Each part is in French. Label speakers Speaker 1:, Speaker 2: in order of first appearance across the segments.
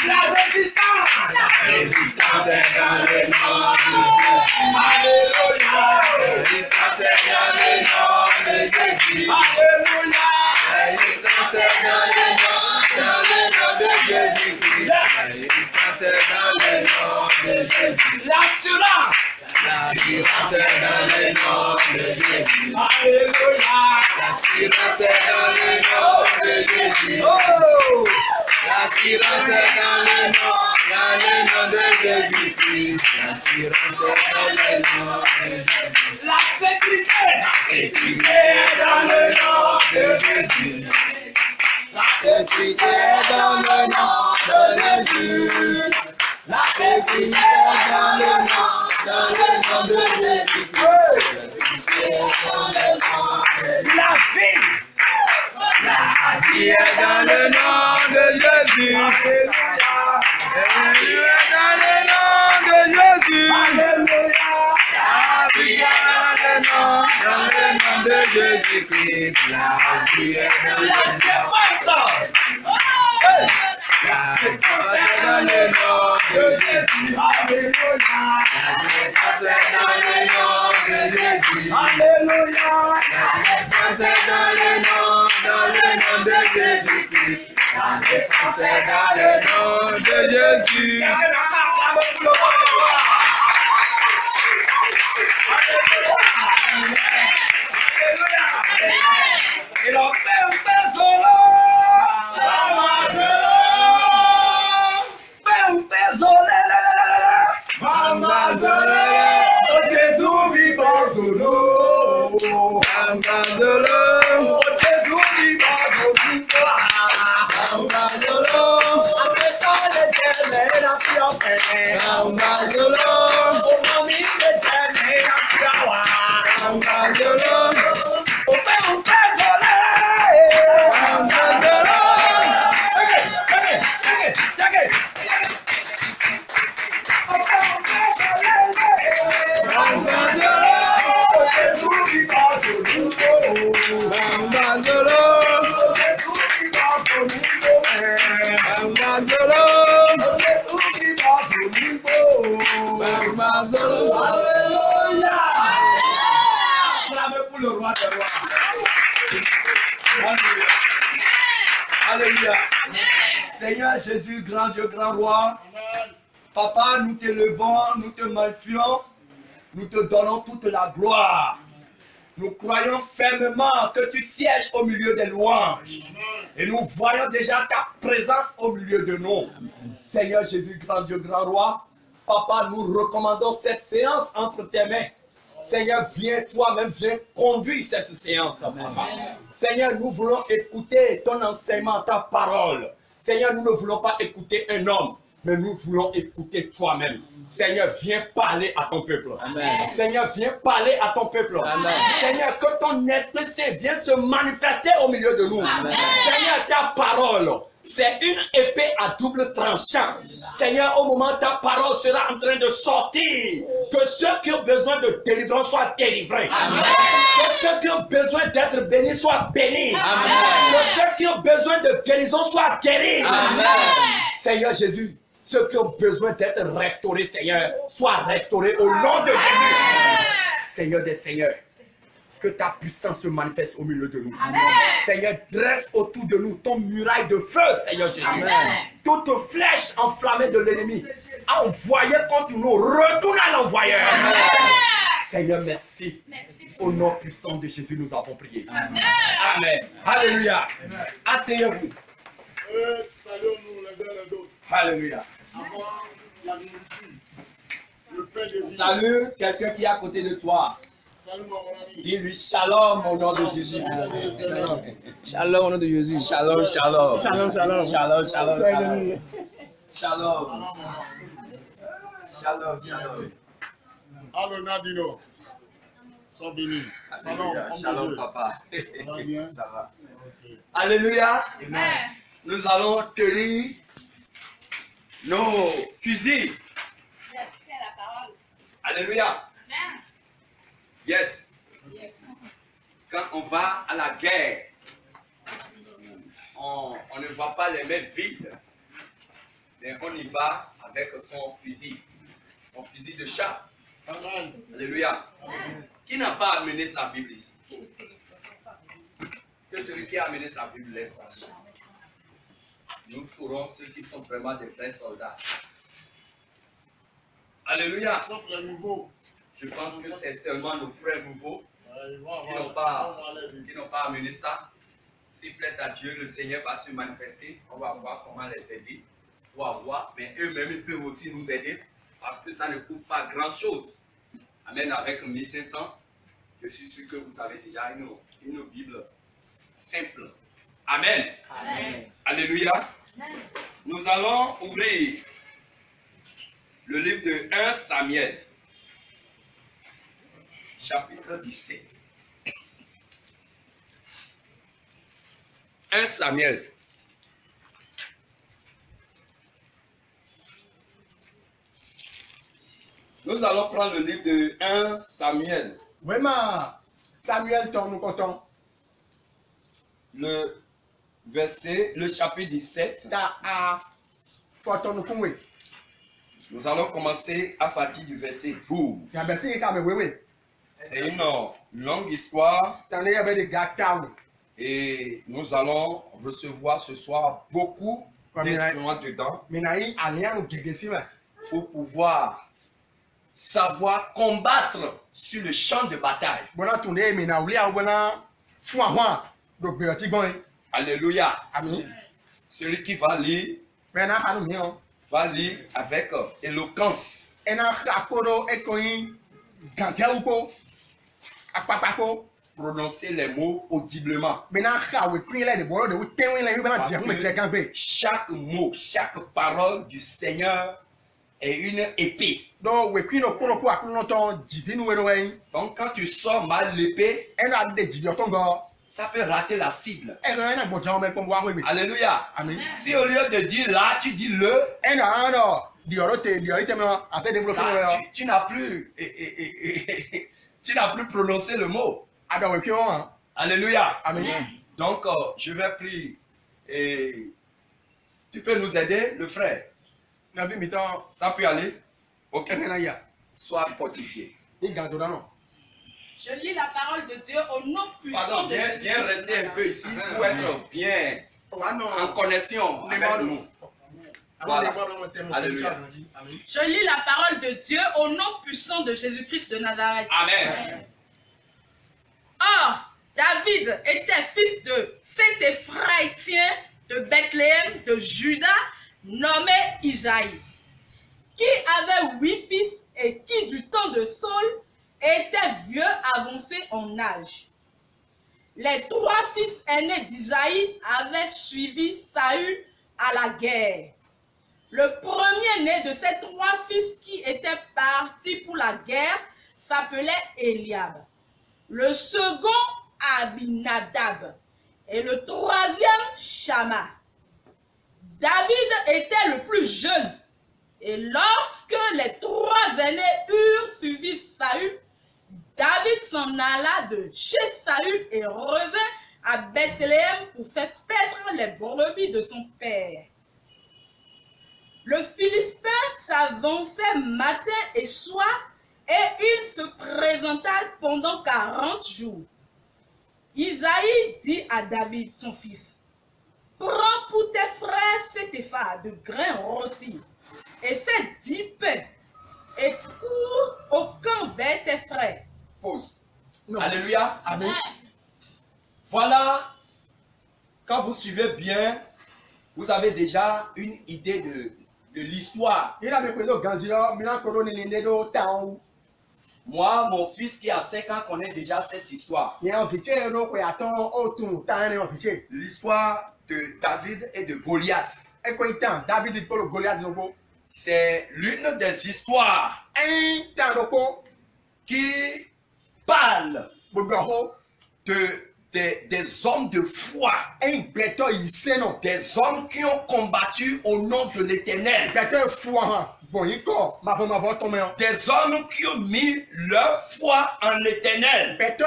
Speaker 1: La résistance.
Speaker 2: La résistance est dans le nom de
Speaker 1: Alléluia.
Speaker 2: Jésus. La résistance est dans le nom de Jésus.
Speaker 1: Alléluia.
Speaker 2: La résistance est dans le nom de Jésus. La résistance est dans le nom de Jésus.
Speaker 1: L'assurance.
Speaker 2: L'assurance est dans le nom de Jésus.
Speaker 1: Alléluia.
Speaker 2: L'assurance est dans le nom de Jésus.
Speaker 1: Oh.
Speaker 2: L'assurance est dans le nom de Jésus-Christ. L'assurance est dans le nom de Jésus.
Speaker 1: La sécurité.
Speaker 2: La sécurité est dans le nom de Jésus. La sécurité est dans le nom de Jésus. La sécurité est dans le nom de Jésus-Christ. La sécurité est dans le nom de Jésus.
Speaker 1: La vie.
Speaker 2: La vie est dans le nom de Jésus.
Speaker 1: Alléluia.
Speaker 2: La vie est dans le nom de Jésus.
Speaker 1: Alléluia.
Speaker 2: La vie est dans le nom de Jésus-Christ. La vie est dans le
Speaker 1: La
Speaker 2: nom.
Speaker 1: défense.
Speaker 2: La défense est dans le nom de Jésus.
Speaker 1: Alléluia.
Speaker 2: La défense est dans le nom de Jésus.
Speaker 1: Alléluia.
Speaker 2: La défense est dans le nom de Jésus-Christ. La défense est dans le nom de Jésus.
Speaker 1: Et l'on fait un peu solo. Jésus vivant solo.
Speaker 2: Ambazolo,
Speaker 1: Jésus vivant solo. Après l'éternel, la fiancée.
Speaker 2: Ambazolo,
Speaker 1: Au mami l'éternel, la fiancée.
Speaker 2: Ambazolo,
Speaker 1: On fait un peu solo.
Speaker 2: Ambazolo, Ambazolo, Ambazolo, Ambazolo.
Speaker 1: Pour le roi des rois. Alléluia. Seigneur Jésus, grand Dieu, grand roi. Papa, nous t'élevons, nous te magnifions, nous te donnons toute la gloire. Nous croyons fermement que tu sièges au milieu des louanges. Et nous voyons déjà ta présence au milieu de nous. Seigneur Jésus, grand Dieu, grand roi. Papa, nous recommandons cette séance entre tes mains. Seigneur, viens toi-même, viens conduire cette séance. Seigneur, nous voulons écouter ton enseignement, ta parole. Seigneur, nous ne voulons pas écouter un homme, mais nous voulons écouter toi-même. Seigneur, viens parler à ton peuple.
Speaker 2: Amen.
Speaker 1: Seigneur, viens parler à ton peuple.
Speaker 2: Amen.
Speaker 1: Seigneur, que ton Esprit Saint vienne se manifester au milieu de nous.
Speaker 2: Amen.
Speaker 1: Seigneur, ta parole, c'est une épée à double tranchant. Seigneur, au moment où ta parole sera en train de sortir, que ceux qui ont besoin de délivrance soient délivrés.
Speaker 2: Amen.
Speaker 1: Que ceux qui ont besoin d'être bénis soient bénis.
Speaker 2: Amen.
Speaker 1: Que ceux qui ont besoin de guérison soient guéris.
Speaker 2: Amen.
Speaker 1: Seigneur Jésus, ceux qui ont besoin d'être restaurés, Seigneur, soient restaurés au nom de Jésus. Seigneur des Seigneurs, que ta puissance se manifeste au milieu de nous.
Speaker 3: Amen.
Speaker 1: Seigneur, dresse autour de nous ton muraille de feu, Seigneur Jésus.
Speaker 3: Amen.
Speaker 1: Toute flèche enflammée de l'ennemi, envoyée contre nous, retourne à l'envoyeur.
Speaker 3: Amen.
Speaker 1: Seigneur, merci.
Speaker 3: Merci.
Speaker 1: Au nom puissant de Jésus, nous avons prié.
Speaker 3: Amen.
Speaker 1: Amen. Alléluia. Asseyez-vous.
Speaker 4: Saluons-nous les uns les autres.
Speaker 1: Alléluia.
Speaker 4: Avant la nourriture, le pain de vie.
Speaker 1: Salut quelqu'un qui est à côté de toi.
Speaker 4: Salut-moi mon ami.
Speaker 1: Dis-lui shalom au nom de Jésus.
Speaker 2: Shalom au nom de Jésus.
Speaker 1: Shalom, shalom.
Speaker 4: Shalom, shalom.
Speaker 1: Shalom, shalom, shalom.
Speaker 4: Alléluia.
Speaker 1: Shalom. Shalom, shalom.
Speaker 4: Allô Nadino. Sois béni.
Speaker 1: Alléluia. Shalom, papa.
Speaker 4: Ça va bien?
Speaker 1: Ça va.
Speaker 4: Ok.
Speaker 1: Alléluia.
Speaker 3: Amen.
Speaker 1: Nous allons tenir nos fusils.
Speaker 3: C'est la parole.
Speaker 1: Alléluia.
Speaker 3: Amen.
Speaker 1: Yes.
Speaker 3: Yes.
Speaker 1: Quand on va à la guerre, on ne voit pas les mains vides. mais on y va avec son fusil de chasse.
Speaker 4: Amen.
Speaker 1: Alléluia. Qui n'a pas amené sa Bible ici? Que celui qui a amené sa Bible lève sa Bible. Nous ferons ceux qui sont vraiment des vrais soldats. Alléluia.
Speaker 4: Sauf les nouveaux.
Speaker 1: Je pense que c'est seulement nos frères nouveaux
Speaker 4: Ils vont
Speaker 1: qui n'ont pas amené ça. S'il plaît à Dieu, le Seigneur va se manifester. On va voir comment les aider. On va voir. Mais eux-mêmes, ils peuvent aussi nous aider parce que ça ne coûte pas grand-chose. Amen. Avec 1500, je suis sûr que vous avez déjà une Bible simple. Amen.
Speaker 3: Amen.
Speaker 1: Alléluia. Nous allons ouvrir le livre de 1 Samuel, chapitre 17. 1 Samuel. Nous allons prendre le livre de 1 Samuel,
Speaker 2: Vraiment, Samuel, nous comptons.
Speaker 1: le chapitre 17. Nous allons commencer à partir du verset 12. C'est une longue histoire et nous allons recevoir ce soir beaucoup d'instruments dedans pour pouvoir savoir combattre sur le champ de bataille. Alléluia.
Speaker 2: Amen.
Speaker 1: Celui qui va lire avec éloquence. Prononcer les mots audiblement. Chaque mot, chaque parole du Seigneur est une épée. Donc quand tu sors mal l'épée, ça peut rater la cible. Alléluia.
Speaker 2: Amen.
Speaker 1: Si au lieu de dire là, tu dis le, là, tu n'as plus tu n'as plus prononcé le mot. Alléluia.
Speaker 2: Amen.
Speaker 1: Donc je vais prier. Et tu peux nous aider, le frère? Ça peut aller? Ok. Sois fortifié.
Speaker 3: Je lis la parole de Dieu au nom puissant
Speaker 1: Pardon,
Speaker 3: de Jésus.
Speaker 1: viens rester un peu ici pour être bien en connexion avec nous. Voilà. Alléluia.
Speaker 3: Je lis la parole de Dieu au nom puissant de Jésus-Christ de Nazareth.
Speaker 1: Amen.
Speaker 3: Or, David était fils de cet Éphraïtien de Bethléem de Juda, nommé Isaïe, qui avait 8 fils et qui du temps de Saul était vieux avancé en âge. Les 3 fils aînés d'Isaïe avaient suivi Saül à la guerre. Le premier-né de ces 3 fils qui étaient partis pour la guerre s'appelait Eliab. Le second, Abinadab. Et le troisième, Shama. David était le plus jeune. Et lorsque les 3 aînés eurent suivi Saül, David s'en alla de chez Saül et revint à Bethléem pour faire paître les brebis de son père. Le Philistin s'avançait matin et soir et il se présenta pendant 40 jours. Isaïe dit à David, son fils, « Prends pour tes frères cet épha de grains rôtis et ces 10 pains et cours au camp vers tes frères. »
Speaker 1: Pause. Alléluia.
Speaker 2: Amen.
Speaker 1: Voilà, quand vous suivez bien, vous avez déjà une idée de l'histoire. Moi, mon fils qui a 5 ans connaît déjà cette histoire. L'histoire de David et de Goliath. C'est l'une des histoires qui parle des hommes de foi, des hommes qui ont combattu au nom de l'Éternel, des hommes qui ont mis leur foi en l'Éternel et qui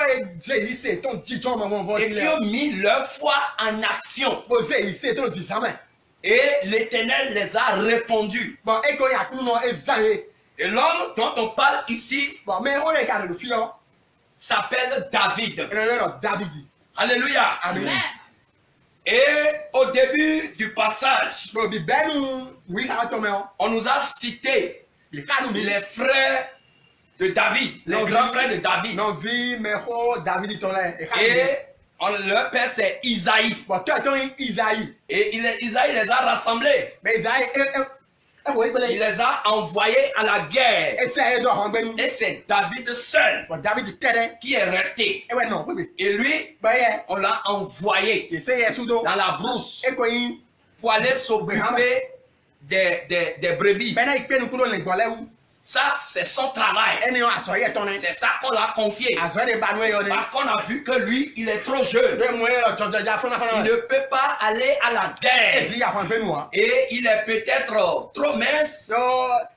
Speaker 1: ont mis leur foi en action. Et l'Éternel les a répondus.
Speaker 2: Bon, et quand il y a tout non exagéré.
Speaker 1: Et l'homme dont on parle ici
Speaker 2: Bon, mais on est carré le fion.
Speaker 1: s'appelle David.
Speaker 2: Et le David.
Speaker 1: Alléluia.
Speaker 2: Amen.
Speaker 1: Et au début du passage,
Speaker 2: Donc, il ben oui, ça tombe.
Speaker 1: on nous a cité
Speaker 2: Il fait nous
Speaker 1: les frères de David, les
Speaker 2: Non,
Speaker 1: grands
Speaker 2: oui.
Speaker 1: frères de David.
Speaker 2: non vie mais oh David ton là.
Speaker 1: Et leur père c'est Isaïe.
Speaker 2: Bon, toi ton Isaïe.
Speaker 1: Et Isaïe les a rassemblés.
Speaker 2: Mais Isaïe oui,
Speaker 1: Il les a envoyés à la guerre.
Speaker 2: et ça est donc ben
Speaker 1: Et c'est David seul
Speaker 2: bon David terrain.
Speaker 1: qui est resté.
Speaker 2: Et ouais non, oui.
Speaker 1: Et lui,
Speaker 2: Ben yeah.
Speaker 1: on l'a envoyé
Speaker 2: Il sait soudo.
Speaker 1: dans la brousse
Speaker 2: Et quoi il
Speaker 1: pour aller s'occuper des brebis.
Speaker 2: ben il peut nous couler les bolets ou.
Speaker 1: Ça, c'est son travail.
Speaker 2: Et nous assoyer ton là.
Speaker 1: C'est ça qu'on l'a confié.
Speaker 2: Assoyer banoué yo.
Speaker 1: Parce qu'on a vu que lui, il est trop jeune.
Speaker 2: De moi Georgia fona
Speaker 1: Il
Speaker 2: fona.
Speaker 1: ne peut pas aller à la guerre.
Speaker 2: Est-ce qu'il y a pas ben moi?
Speaker 1: Et il est peut-être trop mince.
Speaker 2: So,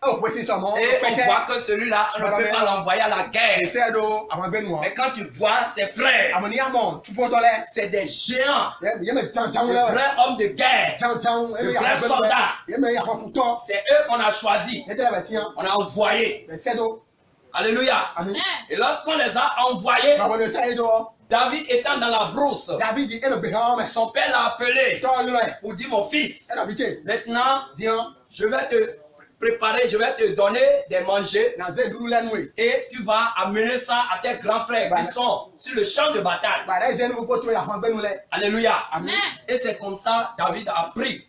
Speaker 2: oh ouais c'est ça mon.
Speaker 1: Et on voit que celui-là, on ne peut pas l'envoyer à la guerre.
Speaker 2: C'est do avant ben moi.
Speaker 1: Mais quand tu vois ses frères,
Speaker 2: Amoni amon, tu faut là.
Speaker 1: c'est des géants.
Speaker 2: Il y a jang jang
Speaker 1: De
Speaker 2: là.
Speaker 1: vrais hommes de guerre.
Speaker 2: Jang jang,
Speaker 1: De vrais soldats.
Speaker 2: Il y a pas photo.
Speaker 1: C'est eux qu'on a choisis.
Speaker 2: Il était là tiens.
Speaker 1: On a envoyé.
Speaker 2: Mais c'est do.
Speaker 1: Alléluia.
Speaker 2: Amen.
Speaker 1: Et lorsqu'on les a envoyés,
Speaker 2: Bah bon ça est do.
Speaker 1: David étant dans la brousse,
Speaker 2: David dit et le béham mais
Speaker 1: son père l'a appelé
Speaker 2: toi là.
Speaker 1: pour dire mon fils,
Speaker 2: Elle a vite.
Speaker 1: maintenant,
Speaker 2: Viens.
Speaker 1: je vais te préparer, je vais te donner des manger
Speaker 2: Dans un doulou la nuit.
Speaker 1: et tu vas amener ça à tes grands frères qui sont sur le champ de bataille.
Speaker 2: Bah là ils nous photo la femme ben là.
Speaker 1: Alléluia.
Speaker 2: Amen.
Speaker 1: Et c'est comme ça David a pris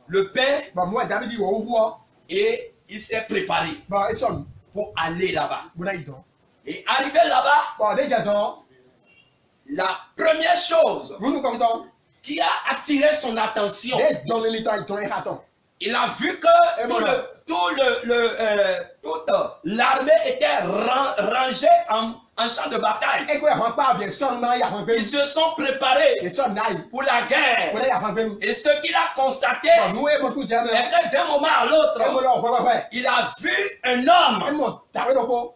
Speaker 1: le pain
Speaker 2: Bah moi David dit on voit.
Speaker 1: et il s'est préparé
Speaker 2: Bah ils sont.
Speaker 1: pour aller là-bas.
Speaker 2: Vous là ils donc.
Speaker 1: Et arrivé là-bas,
Speaker 2: Bah déjà donc.
Speaker 1: la première chose
Speaker 2: Nous nous comptons.
Speaker 1: qui a attiré son attention,
Speaker 2: Dès dans l'état ils ton et raton.
Speaker 1: il a vu que
Speaker 2: Et voilà.
Speaker 1: toute l'armée était rangée en champ de bataille.
Speaker 2: Et quoi il y a pas bien son là il y a pas ben.
Speaker 1: Ils se sont préparés
Speaker 2: Et son là.
Speaker 1: pour la guerre.
Speaker 2: Voilà il y a pas ben.
Speaker 1: Et ce qu'il a constaté,
Speaker 2: Bah nous et mon tout jamais.
Speaker 1: c'est que d'un moment à
Speaker 2: Et
Speaker 1: l'autre,
Speaker 2: voilà ouais.
Speaker 1: il a vu un
Speaker 2: Et
Speaker 1: homme
Speaker 2: mon t'avais donc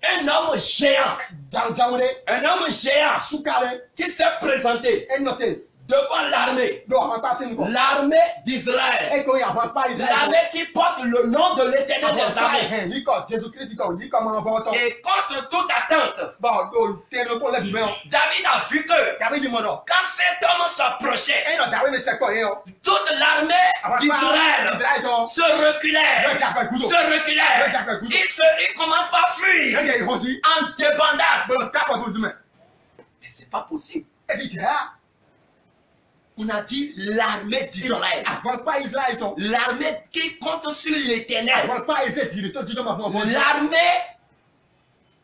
Speaker 1: géant,
Speaker 2: jang jang là.
Speaker 1: un homme géant
Speaker 2: Soukale.
Speaker 1: qui s'est présenté
Speaker 2: Et noté.
Speaker 1: devant l'armée,
Speaker 2: Donc on va passer nous.
Speaker 1: l'armée d'Israël,
Speaker 2: Et quand il y a pas Israël.
Speaker 1: l'armée qui porte le nom de l'Éternel des armées.
Speaker 2: Il comme Jésus-Christ il comme un bon temps.
Speaker 1: Et contre toute attente,
Speaker 2: Bon, t'es le bon la Bible.
Speaker 1: David a vu que
Speaker 2: David dit mon nom.
Speaker 1: quand cet homme s'approchait,
Speaker 2: Et non David ne sait quoi hein.
Speaker 1: toute l'armée d'Israël
Speaker 2: Israël donc.
Speaker 1: se reculait,
Speaker 2: Le diable couteau.
Speaker 1: se reculait. Il commence par fuir
Speaker 2: Il a dit
Speaker 1: en débandade.
Speaker 2: bon ta fois vous mais.
Speaker 1: Mais c'est pas possible.
Speaker 2: Et c'est là.
Speaker 1: On a dit l'armée d'Israël.
Speaker 2: Avant pas Israël donc.
Speaker 1: L'armée qui compte sur l'Éternel.
Speaker 2: Avant pas Israël dit toi tu dois m'avoir.
Speaker 1: L'armée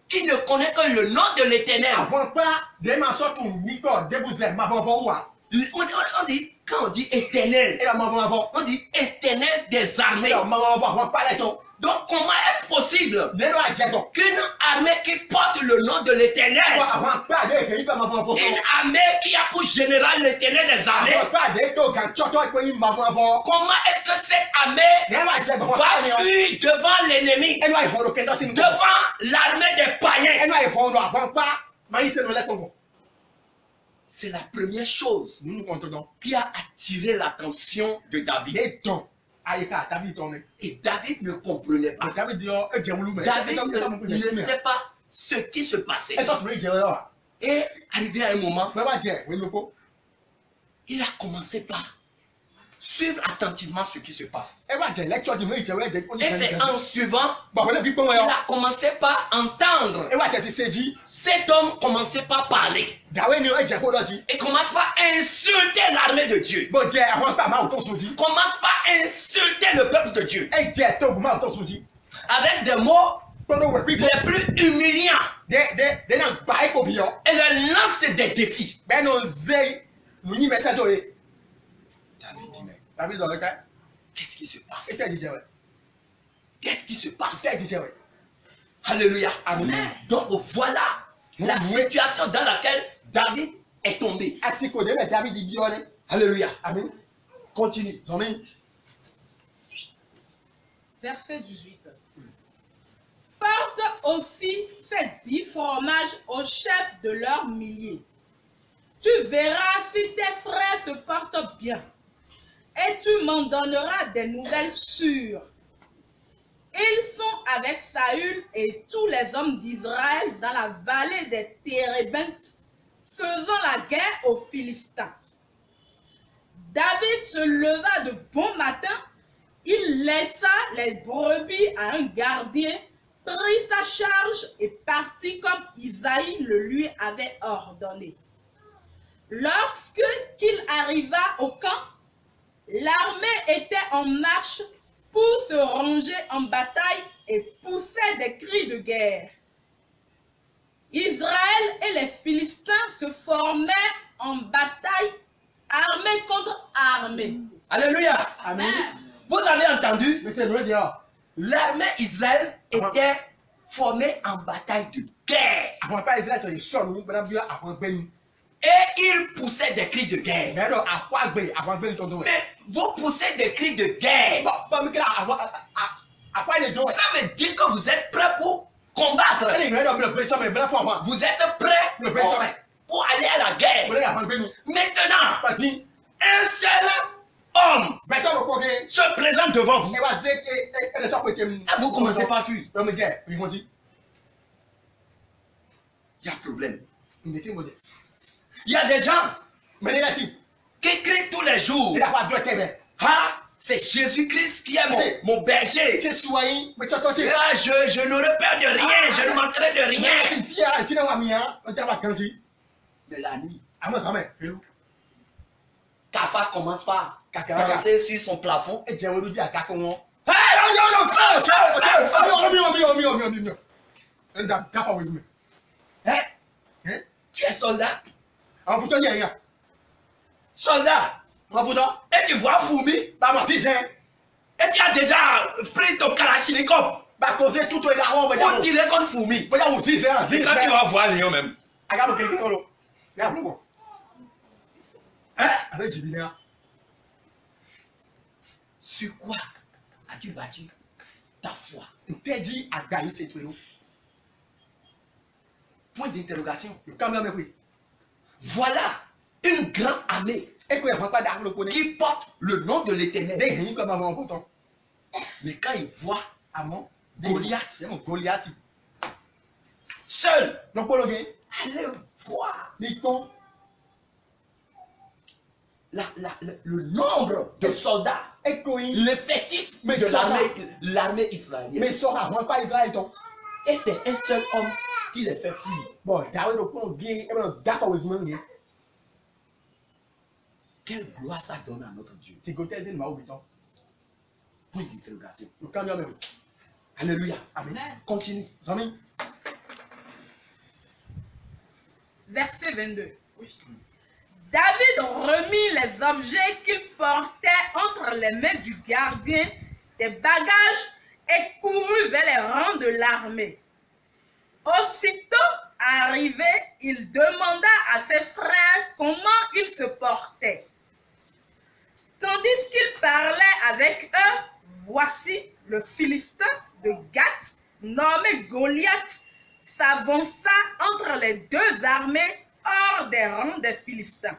Speaker 1: qui ne connaît que le nom de l'Éternel.
Speaker 2: Avant pas des mensonges pour Nico débouzer m'avoir voir.
Speaker 1: On dit, quand on dit éternel,
Speaker 2: Et la m'avoir voir.
Speaker 1: on dit éternel des armées.
Speaker 2: Et la m'avoir voir avant pas les ton.
Speaker 1: Donc comment est-ce possible
Speaker 2: Les lois dit donc.
Speaker 1: qu'une armée qui porte le nom de l'éternel,
Speaker 2: Avant pas des il va m'avoir voir.
Speaker 1: une armée qui a pour général l'éternel des armées,
Speaker 2: Avant pas des donc quand tu toi il m'avoir voir.
Speaker 1: comment est-ce que cette armée
Speaker 2: Les lois dit donc.
Speaker 1: va fuir devant l'ennemi,
Speaker 2: Et lois ils font le kenda c'est nous.
Speaker 1: devant l'armée des
Speaker 2: Et
Speaker 1: païens?
Speaker 2: lois ils font avant pas maïs c'est nous les congo.
Speaker 1: C'est la première chose
Speaker 2: Nous nous comptons donc.
Speaker 1: qui a attiré l'attention de David.
Speaker 2: Et donc Aïka David tourné.
Speaker 1: Et David ne comprenait pas.
Speaker 2: David dit oh Dieu mais.
Speaker 1: David ne sait pas ce qui se passait.
Speaker 2: Et ça pour Dieu là.
Speaker 1: Et arrivé à un moment,
Speaker 2: Mais va dire oui nous ko.
Speaker 1: il a commencé par suivre attentivement ce qui se passe.
Speaker 2: Et va dire lecture du Dieu
Speaker 1: Et c'est en suivant,
Speaker 2: Bon voilà puis bon
Speaker 1: il a commencé par entendre.
Speaker 2: Et va dire c'est dit
Speaker 1: Cet homme commençait par parler.
Speaker 2: David ne Dieu ko là dit.
Speaker 1: Et commence par insulter l'armée de Dieu.
Speaker 2: Bon Dieu avant pas ma auto sou dit.
Speaker 1: Commence par insulter le peuple de Dieu.
Speaker 2: Et Dieu to ma auto sou dit.
Speaker 1: Avec des mots
Speaker 2: Pendant que puis
Speaker 1: les plus humiliants.
Speaker 2: de nan ba ko bi yo.
Speaker 1: Et leur lance des défis.
Speaker 2: Ben non zay nous ni mettre to e.
Speaker 1: David dit, mais
Speaker 2: David do ka.
Speaker 1: qu'est-ce qui se passe?
Speaker 2: Et c'est dit ouais.
Speaker 1: Qu'est-ce qui se passe?
Speaker 2: C'est dit ouais.
Speaker 1: Alléluia.
Speaker 2: Amen.
Speaker 1: Donc voilà la situation dans laquelle David est tombé.
Speaker 2: Asiko de David dit yo.
Speaker 1: Alléluia.
Speaker 2: Amen.
Speaker 1: Continue.
Speaker 2: Amen.
Speaker 3: Verset 18. Porte aussi ces 10 fromages au chef de leurs milliers. Tu verras si tes frères se portent bien. et tu m'en donneras des nouvelles sûres. Ils sont avec Saül et tous les hommes d'Israël dans la vallée des Térébintes, faisant la guerre aux Philistins. David se leva de bon matin, il laissa les brebis à un gardien, prit sa charge et partit comme Isaïe le lui avait ordonné. Lorsqu'il arriva au camp, l'armée était en marche pour se ranger en bataille et poussait des cris de guerre. Israël et les Philistins se formaient en bataille, armée contre armée.
Speaker 1: Alléluia.
Speaker 2: Amen.
Speaker 1: Vous avez entendu?
Speaker 2: Mais c'est vrai, dire.
Speaker 1: L'armée Israël était formée en bataille de guerre.
Speaker 2: Avant pas Israël, tu es sûr, nous, madame Dieu, avant ben.
Speaker 1: Et ils poussaient des cris de guerre.
Speaker 2: Mais alors, à quoi ben, avant ben, ton dos.
Speaker 1: Mais vous poussez des cris de guerre.
Speaker 2: Bon, mais là, à quoi les dos?
Speaker 1: Ça veut dire que vous êtes prêts pour combattre. Vous êtes prêts pour aller à la guerre. Maintenant, un seul homme se présente devant vous. Et vous commencez par fuir. Il y a problème. Il y a des gens qui crient tous les jours. Ah, c'est Jésus-Christ qui est mon berger. Ah, je n'aurai peur de rien, je ne manquerai de rien. Mais la nuit, Kafa commence par danser sur son plafond. Tu es soldat. Soldat. Et tu vois Foumi. Et tu as déjà pris ton kalachnikov pour tirer contre Foumi. C'est quand tu vas voir Léon même. Sur quoi as-tu battu ta foi? Point d'interrogation. Voilà une grande armée qui porte le nom de l'Éternel. Mais quand il voit Goliath, seul, allez voir le nombre de soldats, l'effectif de l'armée israélienne. Et c'est un seul homme qui les fait fuir. Quelle gloire ça donne à notre Dieu. Point d'interrogation. Alléluia. Amen. Continue.
Speaker 3: Verset 22. David remit les objets qu'il portait entre les mains du gardien des bagages et courut vers les rangs de l'armée. Aussitôt arrivé, il demanda à ses frères comment ils se portaient. Tandis qu'il parlait avec eux, voici le Philistin de Gath, nommé Goliath, s'avança entre les deux armées hors des rangs des Philistins.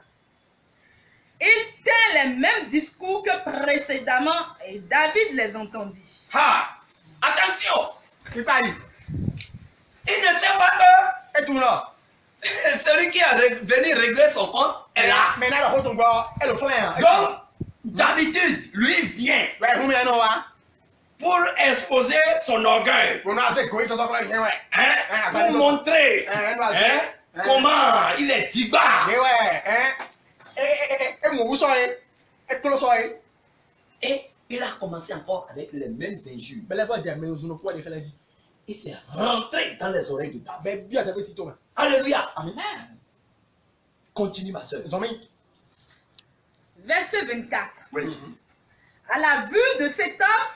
Speaker 3: Il tint les mêmes discours que précédemment et David les entendit.
Speaker 1: Ah, attention! Il ne sait pas que celui qui a venu régler son compte est là. Donc, d'habitude, lui vient pour exposer son orgueil. Pour montrer comment il est diva. Et il a commencé encore avec les mêmes injures. Il s'est rentré dans les oreilles de David. Alléluia. Amen. Continue, ma soeur.
Speaker 3: Verset 24.
Speaker 1: Oui.
Speaker 3: À la vue de cet homme,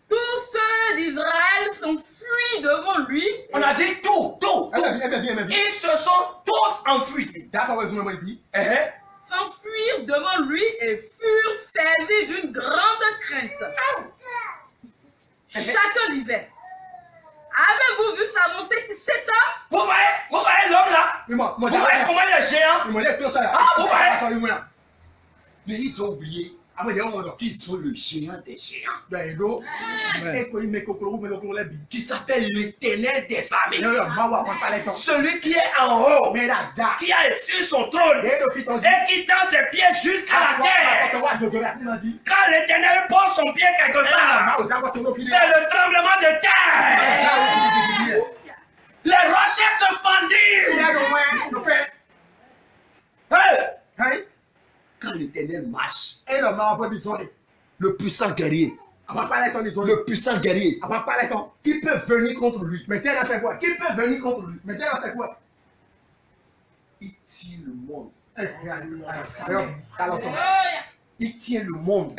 Speaker 3: tous ceux d'Israël s'enfuient devant lui.
Speaker 1: On a dit tout. Ils se sont tous enfuis.
Speaker 3: S'enfuirent devant lui et furent saisis d'une grande crainte. Chacun disait: avez-vous vu s'annoncer cet homme?
Speaker 1: Vous voyez l'homme là? Vous voyez comment il est géant? Vous voyez? Mais ils ont oublié qui sont le géant des géants,
Speaker 2: Amen.
Speaker 1: qui s'appelle l'Éternel des armées,
Speaker 2: Amen.
Speaker 1: celui qui est en haut, qui a sur son trône et qui tend ses pieds jusqu'à la terre. Quand l'Éternel pose son pied quelque part, c'est le tremblement de terre. Les rochers se fendissent. Hey! Quand l'Éternel marche, le puissant guerrier, qui peut venir contre lui, il tient le monde. Il tient le monde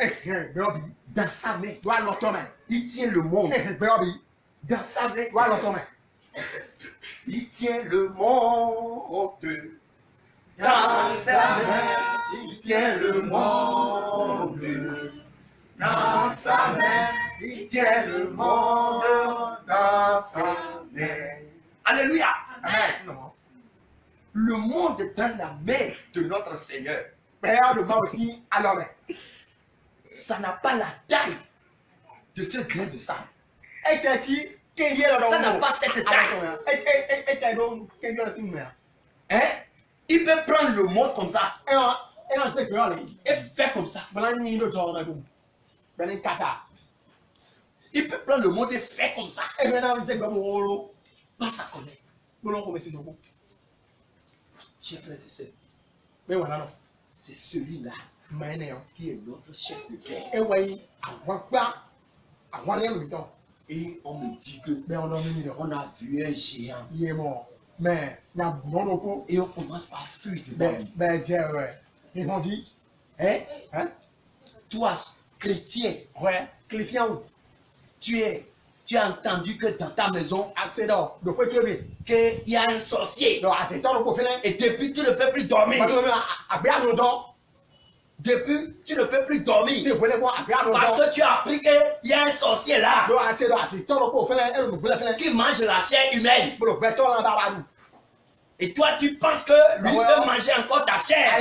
Speaker 1: dans sa main. Il tient le monde dans sa main. Il tient le monde dans sa main. Il tient le monde dans sa main. Il tient le monde dans sa main. Alléluia.
Speaker 2: Amen.
Speaker 1: Le monde est dans la main de notre Seigneur. Ça n'a pas la taille de ce grain de sable. Ça n'a pas cette taille. Hein? Il peut prendre le monde comme ça et faire comme ça. Il peut prendre le monde et faire comme ça. Pas ça connaît. Chers frères et sœurs, c'est celui-là qui est notre chef de guerre. Et on me dit que on a vu un géant. Et on commence par fuir devant lui. Hein? Toi, chrétien, tu as entendu que dans ta maison, qu'il y a un sorcier. Et depuis, tu ne peux plus dormir. Depuis, tu ne peux plus dormir. Parce que tu as appris qu'il y a un sorcier là qui mange la chair humaine. Et toi, tu penses que lui peut manger encore ta chair.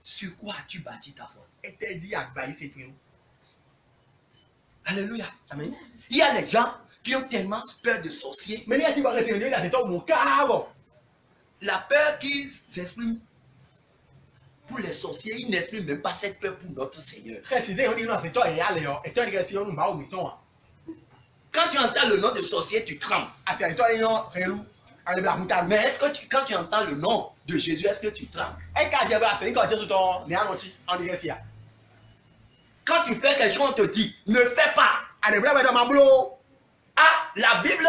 Speaker 1: Sur quoi as-tu bâti ta foi? Alléluia. Amen. Il y a les gens qui ont tellement peur de sorciers. La peur qu'ils expriment pour les sorciers, ils n'expriment même pas cette peur pour notre Seigneur. Quand tu entends le nom de sorcier, tu trembles. Mais est-ce que quand tu entends le nom de Jésus, est-ce que tu trembles? Quand tu fais quelque chose, on te dit, ne fais pas. Ah, la Bible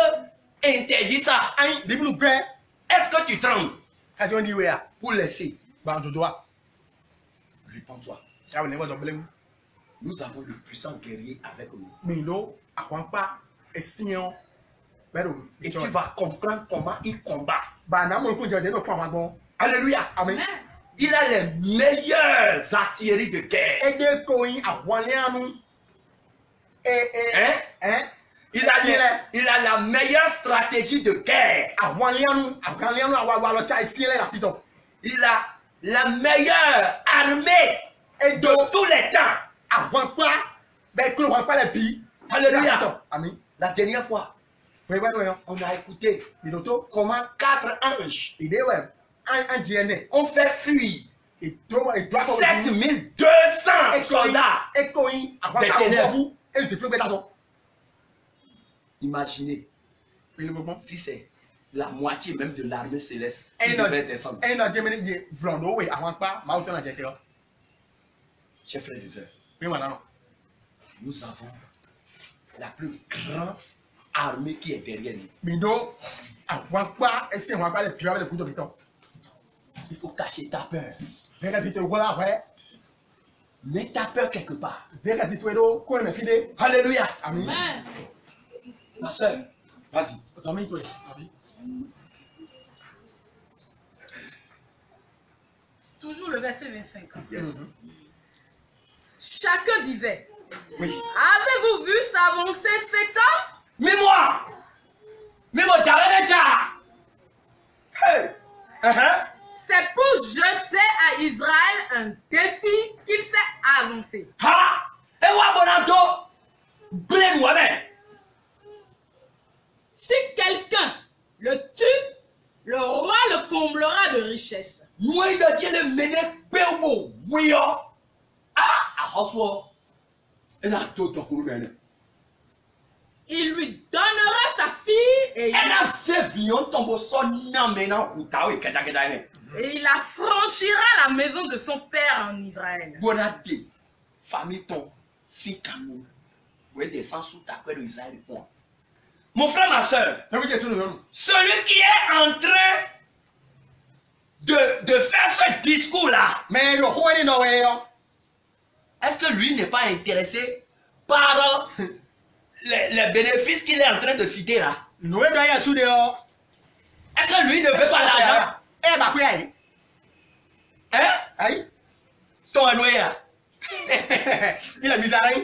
Speaker 1: interdit ça. Est-ce que tu trembles pour laisser? Réponds-toi. Nous avons le puissant guerrier avec nous. Et tu vas comprendre comment il combat. Alléluia.
Speaker 2: Amen.
Speaker 1: Il a les meilleures artilleries de guerre. Il a la meilleure stratégie de guerre. Il a la meilleure armée de tous les temps. Alléluia. La dernière fois, on a écouté comment 4 anges ont fait fuir 7200 soldats des ténèbres. Imaginez si c'est la moitié même de l'armée céleste qui devait descendre. Chers frères et sœurs, nous avons la plus grande armée qui est derrière nous. Il faut cacher ta peur. Mets ta peur quelque part. Alléluia.
Speaker 2: Amen.
Speaker 1: Ma soeur, vas-y.
Speaker 3: Toujours le verset 25.
Speaker 1: Yes.
Speaker 3: Chacun disait,
Speaker 1: Oui.
Speaker 3: avez-vous vu s'avancer cet homme?
Speaker 1: Mais moi, t'as rien à dire. Hey.
Speaker 3: C'est c'est pour jeter à Israël un défi qu'il s'est avancé.
Speaker 1: Ha! Et wa bonato! Blé moi-même!
Speaker 3: Si quelqu'un le tue, le roi le comblera de richesses.
Speaker 1: Moi, il a dit le mener péobo. Oui, ah! Ah, reçoit. Elle a tout en cours, mais
Speaker 3: Il lui donnera sa fille et
Speaker 1: elle a servi un tombeau son nom maintenant.
Speaker 3: il affranchira la maison de son père en Israël.
Speaker 1: Bonadé, famille ton, si Cameroun, vous descend sous ta couette d'Israël. Mon frère, ma soeur, celui qui est en train de faire ce discours-là,
Speaker 2: Mais le roi est dans
Speaker 1: est-ce que lui n'est pas intéressé par les bénéfices qu'il est en train de citer là?
Speaker 2: nous est dans sous dehors.
Speaker 1: Est-ce que lui ne veut pas l'argent?
Speaker 2: Eh bah quoi aïe?
Speaker 1: Hein?
Speaker 2: Aïe?
Speaker 1: Ton Anoïa.
Speaker 2: Il a mis à rien.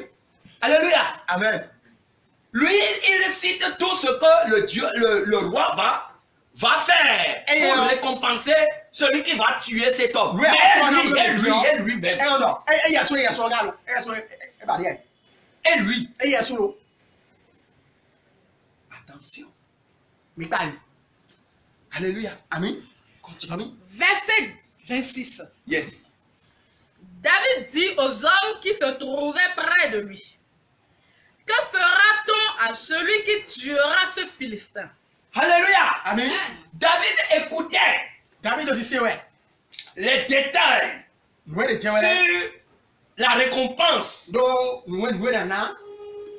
Speaker 1: Alléluia.
Speaker 2: Amen.
Speaker 1: Lui, il cite tout ce que le roi va faire
Speaker 2: Et
Speaker 1: pour
Speaker 2: alors?
Speaker 1: récompenser celui qui va tuer cet homme.
Speaker 2: Oui,
Speaker 1: Et lui-même.
Speaker 2: Eh non. Eh y a sur galo. Eh sur eh bah rien.
Speaker 1: Et lui.
Speaker 2: Eh y a sur l'eau.
Speaker 1: Attention.
Speaker 2: Mais pas.
Speaker 1: Alléluia.
Speaker 2: Amen. Continue.
Speaker 3: Verset 26.
Speaker 1: Yes.
Speaker 3: David dit aux hommes qui se trouvaient près de lui: que fera-t-on à celui qui tuera ce Philistin?
Speaker 1: Alléluia.
Speaker 2: Amen.
Speaker 1: David écoutait
Speaker 2: David aussi c'est ouais.
Speaker 1: les détails
Speaker 2: Nous est de
Speaker 1: sur
Speaker 2: Dieu.
Speaker 1: la récompense
Speaker 2: Do nous est dans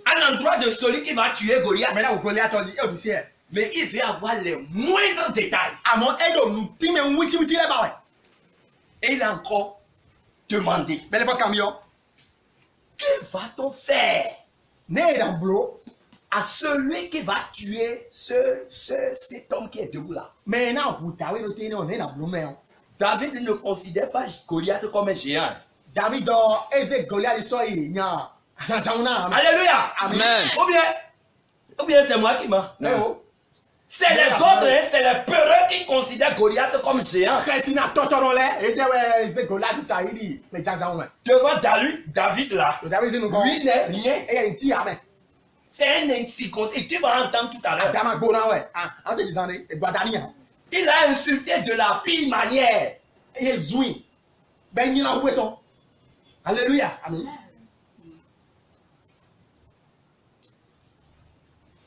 Speaker 1: à l'endroit de celui qui va tuer Goliath.
Speaker 2: mais là au Goliath on dit eh c'est.
Speaker 1: Mais il veut avoir les moindres détails.
Speaker 2: Amon edo nous ti mais witi là bas ouais.
Speaker 1: Et il a encore demandé,
Speaker 2: Mais le pas camion.
Speaker 1: que va-t-on faire
Speaker 2: Né dans blo.
Speaker 1: à celui qui va tuer cet homme qui est debout là?
Speaker 2: Mais non vous t'avez le tenir on est dans blo mais.
Speaker 1: David ne considère pas Goliath comme un géant.
Speaker 2: David do eze Goliath so yi nya. Janjauna.
Speaker 1: Alléluia.
Speaker 2: Amen.
Speaker 1: Ou bien c'est moi qui mens.
Speaker 2: Eh oh.
Speaker 1: C'est les autres, hein, c'est les peureux qui considèrent Goliath comme géant.
Speaker 2: Christina totoron le et de eze Goliath ta yi mais janjauna.
Speaker 1: Devant David là,
Speaker 2: David c'est nous
Speaker 1: lui n'est rien.
Speaker 2: et un ti amen.
Speaker 1: C'est un incirconcis. Tu vas entendre tout à l'heure.
Speaker 2: Adama gbona ouais. Ah, en se disant et Guadani.
Speaker 1: Il a insulté de la pire manière.
Speaker 2: Et zoui. Ben ni la weton.
Speaker 1: Alléluia.
Speaker 2: Amen.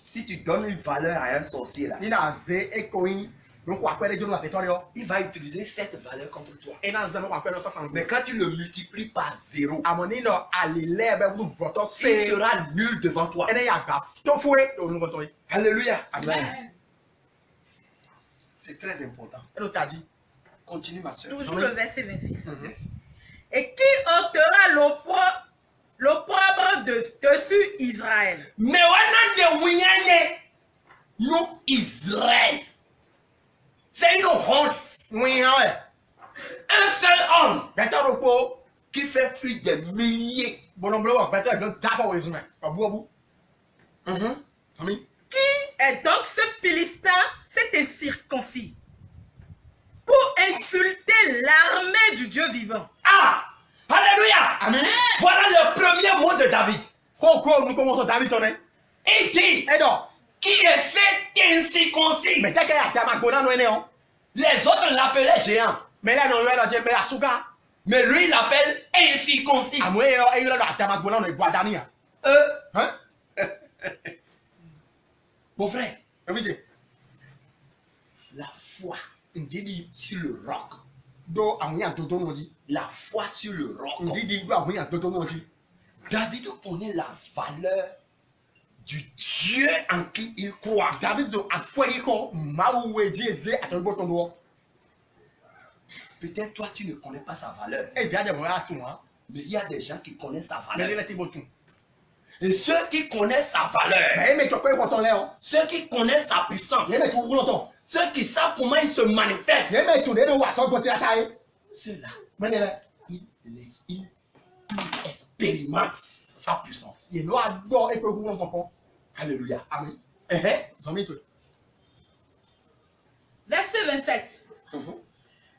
Speaker 1: Si tu donnes une valeur à un sorcier là,
Speaker 2: Ni na ze e koyin. No kwa kwere jono se torio.
Speaker 1: il va utiliser cette valeur contre toi.
Speaker 2: E na ze no kwa kwere so kan.
Speaker 1: Mais quand tu le multiplies par zéro,
Speaker 2: Amoni lo alile be vous voto
Speaker 1: il
Speaker 2: se.
Speaker 1: sera nul devant toi.
Speaker 2: Ene ya ga to foué do nous voto.
Speaker 1: Alléluia.
Speaker 2: Amen.
Speaker 1: C'est très important.
Speaker 2: Et l'autre a dit.
Speaker 1: Continue ma soeur.
Speaker 3: Toujours le verset 26.
Speaker 1: Yes.
Speaker 3: Et qui ôtera l'opprobre dessus Israël?
Speaker 1: Mais on a des moyens, nous, Israël. C'est une honte.
Speaker 2: Oui, ouais.
Speaker 1: Un seul homme
Speaker 2: Beta ropo.
Speaker 1: qui fait fuir des milliers.
Speaker 2: Bonomblo wa beta don dapa we zume. Abu abu. Sami.
Speaker 3: Qui est donc ce Philistin, cet incirconcis, pour insulter l'armée du Dieu vivant?
Speaker 1: Ah! Alléluia!
Speaker 2: Amen.
Speaker 1: Voilà le premier mot de David.
Speaker 2: Foko nous commençons David tonne.
Speaker 1: Il dit,
Speaker 2: Et donc,
Speaker 1: qui est cet incirconcis?
Speaker 2: mais t'as qu'à ta gbona no ene on.
Speaker 1: Les autres l'appelaient géant.
Speaker 2: Mais là non yo la je me asuka.
Speaker 1: Mais lui, il l'appelle incirconcis.
Speaker 2: Amwe yo e yo la ta gbona no Guadani. Hein?
Speaker 1: Mon frère,
Speaker 2: Oui.
Speaker 1: la foi sur le roc.
Speaker 2: Do amuya toto no di.
Speaker 1: La foi sur le roc.
Speaker 2: Ndidi do amuya toto no di.
Speaker 1: David connaît la valeur du Dieu en qui il croit.
Speaker 2: David do akweri ko mawe di eze atogbo ton do.
Speaker 1: Peut-être toi, tu ne connais pas sa valeur.
Speaker 2: E via de mo atu hein.
Speaker 1: Mais il y a des gens qui connaissent sa
Speaker 2: Mais
Speaker 1: valeur.
Speaker 2: les tibotu.
Speaker 1: Et ceux qui connaissent sa valeur,
Speaker 2: Mais mais tu ko ton le on.
Speaker 1: ceux qui connaissent sa puissance,
Speaker 2: Ye me tu longtemps.
Speaker 1: ceux qui savent comment il se manifeste,
Speaker 2: Ye me tu de wa so go ti asaye.
Speaker 1: ceux-là,
Speaker 2: Mais le
Speaker 1: ils expérimentent sa puissance.
Speaker 2: ye no ado e ko ku longtemps.
Speaker 1: Alléluia.
Speaker 2: Amen.
Speaker 1: Eh,
Speaker 2: Zomi to.
Speaker 3: Verset 27.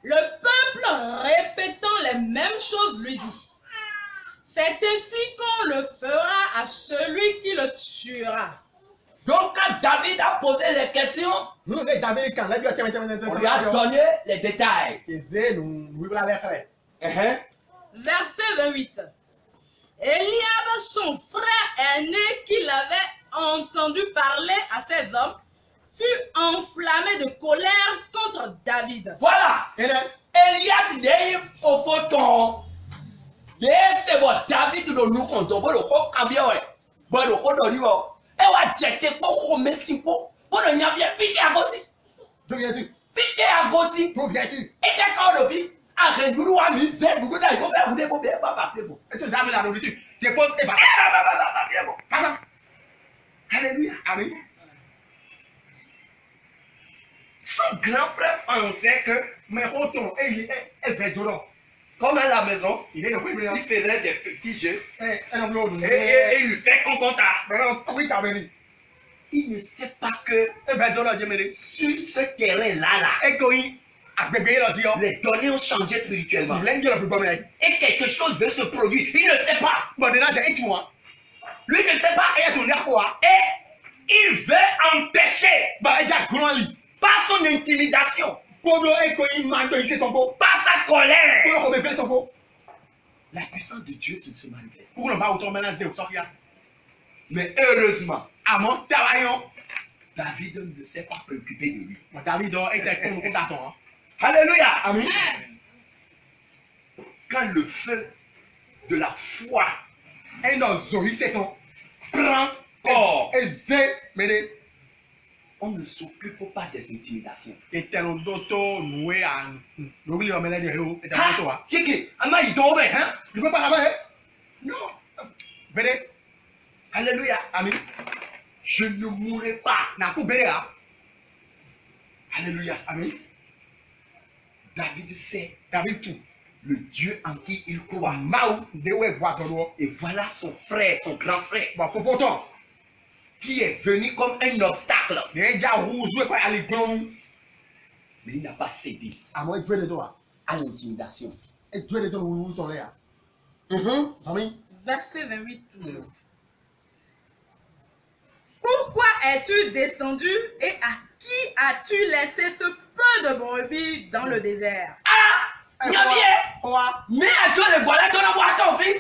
Speaker 3: Le peuple, répétant les mêmes choses, lui dit, c'est ainsi qu'on le fera à celui qui le tuera.
Speaker 1: Donc quand David a posé les questions, on lui a donné les détails.
Speaker 3: Verset 28. Eliab, son frère aîné, qui l'avait entendu parler à ses hommes, fut enflammé de colère contre David.
Speaker 1: Voilà. Eliab dit au photon. C'est bon, David de nous comptons. Bon, le coup cambia ouais. Bon, le coup de nous. Et on a jeté pour combien si pour. Bon, on y a bien pité à gauche. Pité à gauche. Et t'es quand le vit. Arrête, nous nous a mis zèle. Nous nous a dit, vous n'avez pas fait bon. Et tu as mis la nourriture. Dépose et va. Alléluia. Amen. Son grand frère pensait que mes rotons et comme à la maison, il faisait des petits jeux et il lui fait concompta. Il ne sait pas que sur ce terrain-là, les données ont changé spirituellement. Et quelque chose veut se produire. Il ne sait pas. Lui ne sait pas. Et il veut empêcher par son intimidation. Par sa colère. La puissance de Dieu se manifeste. Mais heureusement, David ne s'est pas préoccupé de lui. Alléluia. Amen. Quand le feu de la foi prend corps, on ne s'occupe pas des intimidations. Non. Alléluia. Amen. Je ne mourrai pas. Alléluia. Amen. David sait le Dieu en qui il croit. Et voilà son frère, son grand frère, qui est venu comme un obstacle. Mais il n'a pas cédé à l'intimidation.
Speaker 3: Verset 28 toujours. Pourquoi es-tu descendu et à qui as-tu laissé ce peu de brebis dans le désert?
Speaker 1: Mais à Dieu le voilà dans la boîte en vie.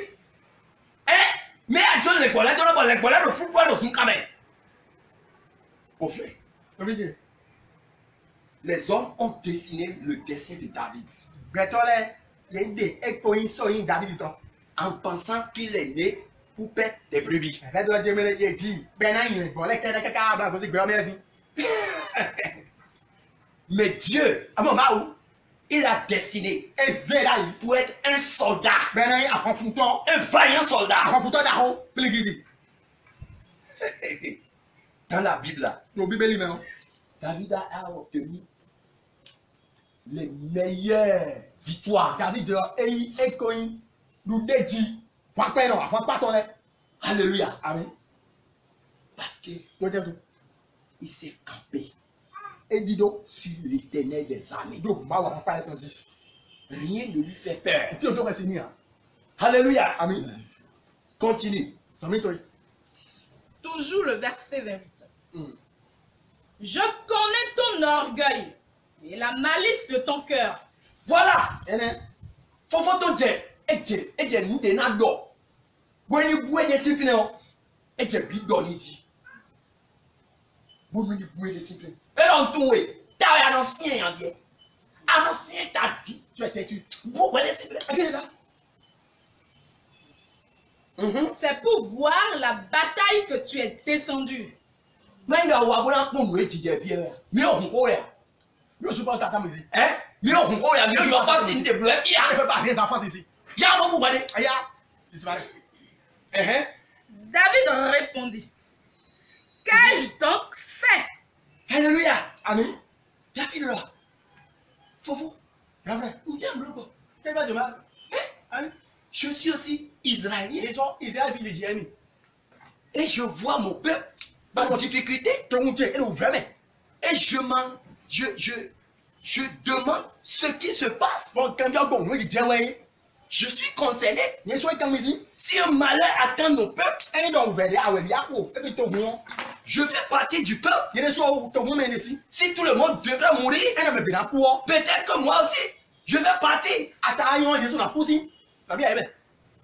Speaker 1: Mais à Dieu le voilà dans la boîte, le voilà le fou de son camel. Au fait, les hommes ont dessiné le dessin de David en pensant qu'il est né pour perdre des brebis. Mais Dieu, il a destiné pour être un soldat, un vaillant soldat. Dans la Bible, David a obtenu les meilleures victoires. Alléluia. Amen. Parce que il s'est campé sur l'Éternel des armées. Rien ne lui fait peur. Alléluia. Amen. Continue.
Speaker 3: Toujours le verset 28. Je connais ton orgueil et la malice de ton cœur.
Speaker 1: Voilà. Faut ton Dieu. Et nous de nado. When you boy discipline, et je big donity. Vous me boy discipline. Et on tout est. T'as un ancien en bien. Un ancien t'a dit. Tu es têtu. Vous boy discipline.
Speaker 3: C'est pour voir la bataille que tu es descendu.
Speaker 1: Mais il a oublié qu'on nous étudie bien. Mais on croit.
Speaker 2: Je suis pas ta musique.
Speaker 1: Mais on croit. Mais on va pas signer de bleu. Il y a
Speaker 2: pas rien d'enfant ici.
Speaker 1: Il y a un moment.
Speaker 3: David répondit, qu'ai-je donc fait?
Speaker 1: Alléluia. Amen. David là. Faut. Je suis aussi israélien. Et je vois mon peuple en difficulté. Et Je demande ce qui se passe.
Speaker 2: Bon, quand bien bon, nous dit ouais.
Speaker 1: Je suis concerné.
Speaker 2: Ni soit quand ici.
Speaker 1: Si un malheur atteint nos peuples,
Speaker 2: Et donc vers là ouais bien quoi. Et puis tout bon.
Speaker 1: je fais partie du peuple.
Speaker 2: Il est soit tout bon mais ici.
Speaker 1: Si tout le monde devrait mourir,
Speaker 2: Et donc bien quoi.
Speaker 1: peut-être que moi aussi, je vais partir.
Speaker 2: Attends, il est sur la pousse. La bien est.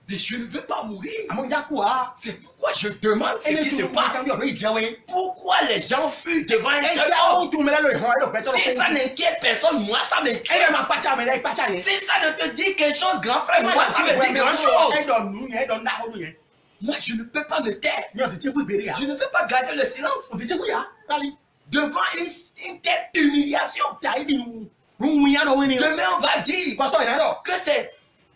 Speaker 1: Mais je ne veux pas mourir.
Speaker 2: À mon quoi.
Speaker 1: C'est pourquoi je demande ce qui se passe.
Speaker 2: Il dit ouais.
Speaker 1: Pourquoi les gens fuient devant un
Speaker 2: Et
Speaker 1: seul
Speaker 2: là
Speaker 1: homme?
Speaker 2: on tourne là le
Speaker 1: Si ça n'inquiète personne, moi ça m'inquiète.
Speaker 2: Et ma pacha mais pas pacha.
Speaker 1: Si ça ne te dit quelque chose, grand frère, moi ça me dit grand chose.
Speaker 2: Et donc nous, et donc là on nous.
Speaker 1: Moi je ne peux pas me taire.
Speaker 2: Mais on dit oui béria.
Speaker 1: Je ne veux pas garder le silence.
Speaker 2: On dit oui ah. Allez.
Speaker 1: Devant une telle humiliation.
Speaker 2: T'as dit nous. Nous y a no winning.
Speaker 1: Demain on va dire
Speaker 2: Quoi ça il a
Speaker 1: que c'est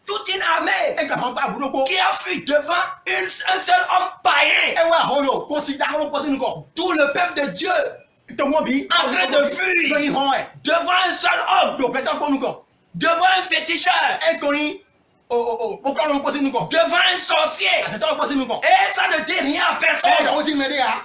Speaker 1: toute une armée
Speaker 2: et quand pas boulot ko.
Speaker 1: qui a fui devant un seul homme païen.
Speaker 2: Et ouais, holo, considère on pose nous ko.
Speaker 1: Tout le peuple de Dieu
Speaker 2: To mo bi
Speaker 1: en train de fuir
Speaker 2: ni hon e.
Speaker 1: devant un seul homme,
Speaker 2: Do peut ko nous ko.
Speaker 1: devant un féticheur,
Speaker 2: E ko ni pourquoi on pose nous ko?
Speaker 1: devant un sorcier.
Speaker 2: C'est toi pose nous ko.
Speaker 1: Et ça ne dit rien à
Speaker 2: Eh,
Speaker 1: personne.
Speaker 2: on dit me dia.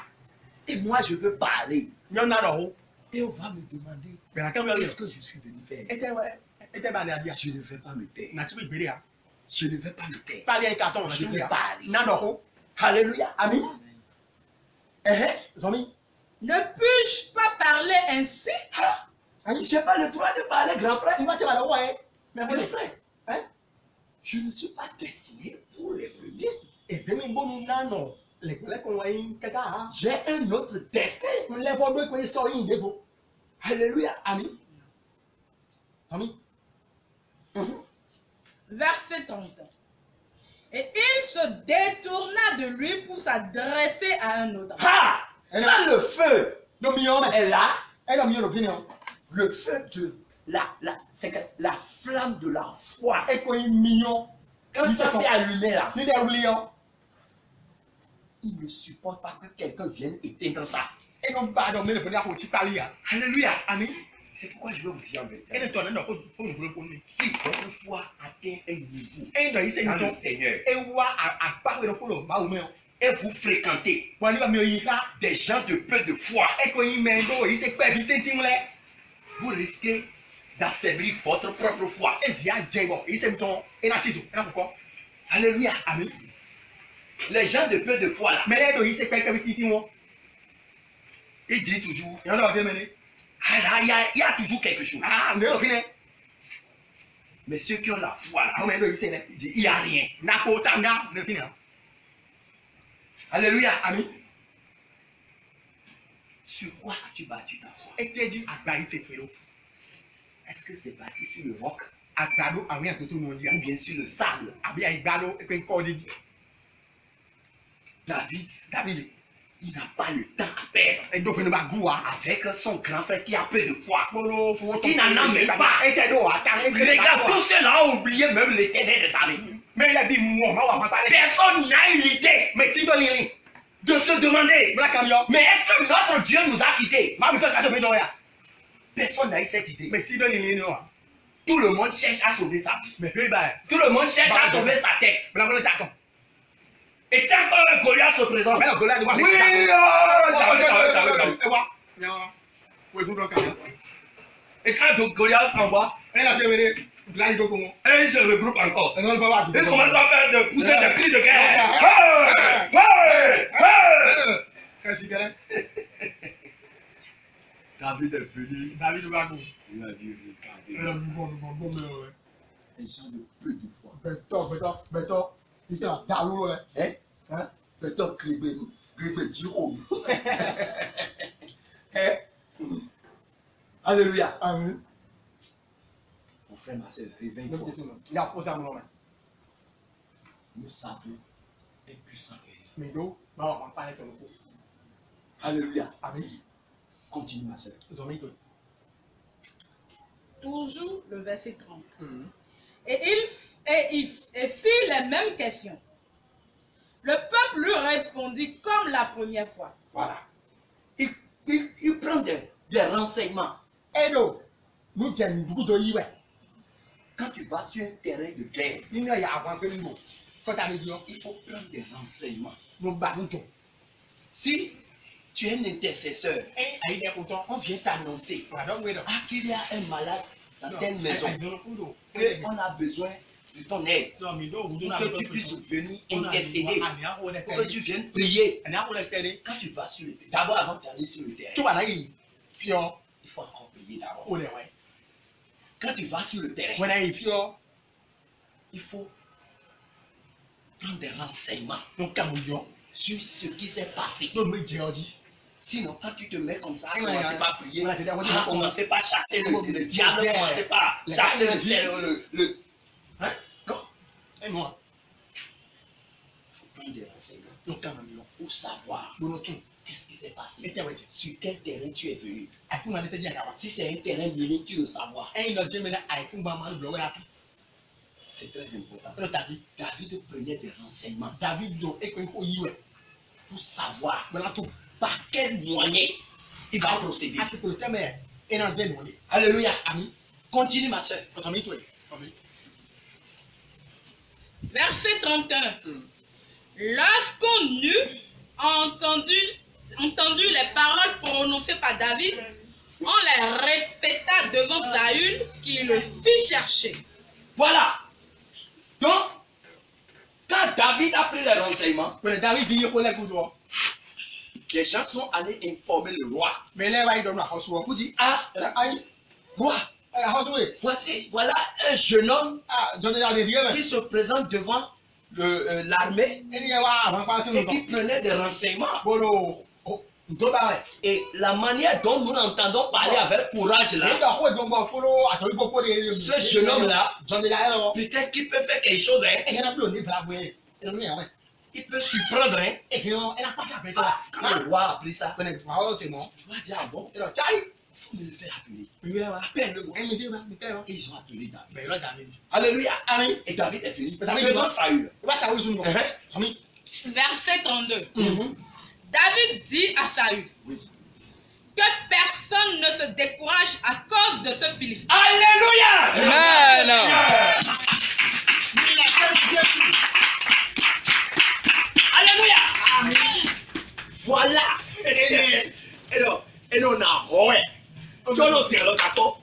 Speaker 1: Et moi je veux parler.
Speaker 2: Nyon na do.
Speaker 1: Et on va me demander
Speaker 2: Mais la caméra
Speaker 1: qu'est-ce que je suis venu faire.
Speaker 2: était ouais. Était ba dia dia.
Speaker 1: Je ne vais pas me taire.
Speaker 2: Na ti bi béria.
Speaker 1: Je ne vais pas me taire.
Speaker 2: Pas les carton na
Speaker 1: Je
Speaker 2: ti
Speaker 1: vais
Speaker 2: bi.
Speaker 1: parler.
Speaker 2: Na do ko.
Speaker 1: Alléluia.
Speaker 2: Ami. Zomi.
Speaker 3: Ne puis-je pas parler ainsi?
Speaker 1: Je n'ai pas le droit de parler, grand frère.
Speaker 2: Tu vas te va ouais. Mais
Speaker 1: Grand
Speaker 2: bon.
Speaker 1: frère,
Speaker 2: Hein?
Speaker 1: je ne suis pas destiné pour les premiers.
Speaker 2: Et c'est même bon nous na non. Les collègues qu'on va y kaka.
Speaker 1: J'ai un autre destin.
Speaker 2: Nous les voit ko so yin de bo.
Speaker 1: Alléluia.
Speaker 2: Ami. Zomi.
Speaker 3: Verset 30. Et il se détourna de lui pour s'adresser à un autre.
Speaker 1: Ah! Quand le feu
Speaker 2: Do mi yo me.
Speaker 1: est là,
Speaker 2: E do mi yo lo opinion.
Speaker 1: le feu de c'est que la flamme de la foi.
Speaker 2: E ko yin million.
Speaker 1: Quand ça s'est allumé là,
Speaker 2: Ni de oublion.
Speaker 1: il ne supporte pas que quelqu'un vienne éteindre ça.
Speaker 2: Et non pas de me venir pour tu parler.
Speaker 1: Alléluia.
Speaker 2: Ami.
Speaker 1: C'est pourquoi je vais vous dire en
Speaker 2: Et
Speaker 1: vérité.
Speaker 2: ne toi non faut nous connaître.
Speaker 1: Si votre foi atteint un niveau
Speaker 2: Et do ise
Speaker 1: dans
Speaker 2: ni
Speaker 1: le
Speaker 2: ton.
Speaker 1: Seigneur
Speaker 2: E wa a pa we ko lo ba o me.
Speaker 1: et vous fréquentez
Speaker 2: Wa ni ba mi o yi ka.
Speaker 1: des gens de peu de foi,
Speaker 2: E ko yin me do ise pe bi tentin le.
Speaker 1: vous risquez d'affaiblir votre propre foi.
Speaker 2: E zia je bo ise mi ton. E na chizu. E na pourquoi?
Speaker 1: Alléluia.
Speaker 2: Ami.
Speaker 1: Les gens de peu de foi là,
Speaker 2: Mais e do ise pe bi tentin wo.
Speaker 1: ils disent toujours,
Speaker 2: Yon do de mene.
Speaker 1: ah là, il y a toujours quelque chose.
Speaker 2: Ah, ne o fine.
Speaker 1: Mais ceux qui ont la foi là,
Speaker 2: O me do ise le.
Speaker 1: ils disent, il n'y a rien.
Speaker 2: Na ko tanga ne fine.
Speaker 1: Alléluia.
Speaker 2: Ami.
Speaker 1: Sur quoi as-tu battu ta foi?
Speaker 2: E te di agba ise fero.
Speaker 1: Est-ce que c'est bâti sur le roc
Speaker 2: Agbado awin atoto no dia.
Speaker 1: ou bien sur le sable?
Speaker 2: Abi agbado e pe ko de di.
Speaker 1: David, il n'a pas le temps à perdre
Speaker 2: E do pe no ba gua.
Speaker 1: avec son grand frère qui a peu de foi.
Speaker 2: Bolo fo
Speaker 1: Il n'en a même pas.
Speaker 2: E te do atare.
Speaker 1: Regarde, tous ceux-là ont oublié même l'éternel des armées.
Speaker 2: Mais il a dit moi, ma wa parler.
Speaker 1: Personne n'a eu l'idée
Speaker 2: Mais ti do lili.
Speaker 1: de se demander,
Speaker 2: Bla camion.
Speaker 1: mais est-ce que notre Dieu nous a quittés?
Speaker 2: Ma bi fa ka do me do ya.
Speaker 1: Personne n'a eu cette idée.
Speaker 2: Mais ti do lili no.
Speaker 1: Tout le monde cherche à sauver sa vie.
Speaker 2: Mais pe ba.
Speaker 1: Tout le monde cherche à sauver sa tête.
Speaker 2: Bla bla ta ton.
Speaker 1: Et tant que Goliath se présente,
Speaker 2: Mais la gola de wa.
Speaker 1: oui,
Speaker 2: E wa. Nya. We fu do ka.
Speaker 1: et quand Goliath s'en va,
Speaker 2: E la te mere. Bla do ko mo.
Speaker 1: et il se regroupe encore.
Speaker 2: E no ba wa.
Speaker 1: Il commence à faire de pousser des cris de guerre.
Speaker 2: Kasi gele.
Speaker 1: David est venu.
Speaker 2: David ba go.
Speaker 1: Il a dit,
Speaker 2: E la
Speaker 1: regardez,
Speaker 2: mi bon me.
Speaker 1: les gens de peu de foi.
Speaker 2: Beto. Ise la da lo le. Hein?
Speaker 1: Peut-être grébé Jérôme. Alléluia.
Speaker 2: Ami.
Speaker 1: Mon frère, ma soeur,
Speaker 2: Ne
Speaker 1: réveille-toi.
Speaker 2: te sino. Ya fo sa mo.
Speaker 1: Nous savons un puissant guerrier.
Speaker 2: Mais do ba wa parler ton ko.
Speaker 1: Alléluia.
Speaker 2: Ami.
Speaker 1: Continue, ma soeur.
Speaker 2: Zomi to.
Speaker 3: Toujours le verset 30. Et il fit les mêmes questions. Le peuple lui répondit comme la première fois.
Speaker 1: Voilà. Il prend des renseignements.
Speaker 2: Edo. Nous tiens beaucoup de yiwe.
Speaker 1: Quand tu vas sur un terrain de guerre,
Speaker 2: Ni na ya awan pe ni mo. Ko ta le di o.
Speaker 1: il faut prendre des renseignements.
Speaker 2: No ba ni to.
Speaker 1: Si Tu es un intercesseur. On vient t'annoncer qu'il y a un malade dans telle maison. Et on a besoin de ton aide. Pour que tu puisses venir intercéder. Pour que tu viennes prier. Quand tu vas sur le terrain, d'abord avant d'aller sur le terrain, il faut encore prier d'abord. Quand tu vas sur le terrain, il faut prendre des renseignements sur ce qui s'est passé. Sinon, quand tu te mets comme ça, commencez pas à prier, commencez pas à chasser le diable, commencez pas à chasser le... Hein? Non. Et moi, il faut prendre des renseignements pour savoir qu'est-ce qui s'est passé. Sur quel terrain tu es venu. Si c'est un terrain miné, tu dois savoir. C'est très important. David prenait des renseignements. Pour savoir par quel moyen il va procéder. Alléluia. Amen. Continue ma soeur.
Speaker 3: Verset 31. Lorsqu'on eut entendu les paroles prononcées par David, on les répéta devant Saül qui le fit chercher.
Speaker 1: Voilà. Donc, quand David a pris les renseignements, les gens sont allés informer le roi. Pour dire, ah, roi, voilà un jeune homme qui se présente devant l'armée et qui prenait des renseignements. Et la manière dont nous l'entendons parler avec courage là, ce jeune homme là, peut-être qu'il peut faire quelque chose. Il peut surprendre. Quand le roi a appris ça, il va dire, ah bon, il faut me le faire appeler. Appelle-le-moi. Et ils ont appelé David. Alléluia. Et David est venu devant Saül.
Speaker 3: Verset 32. David dit à Saül que personne ne se décourage à cause de ce Philistin.
Speaker 1: Alléluia.
Speaker 2: Amen.
Speaker 1: Alléluia. Voilà. Et l'on a ouais. Tu as aussi le gâteau.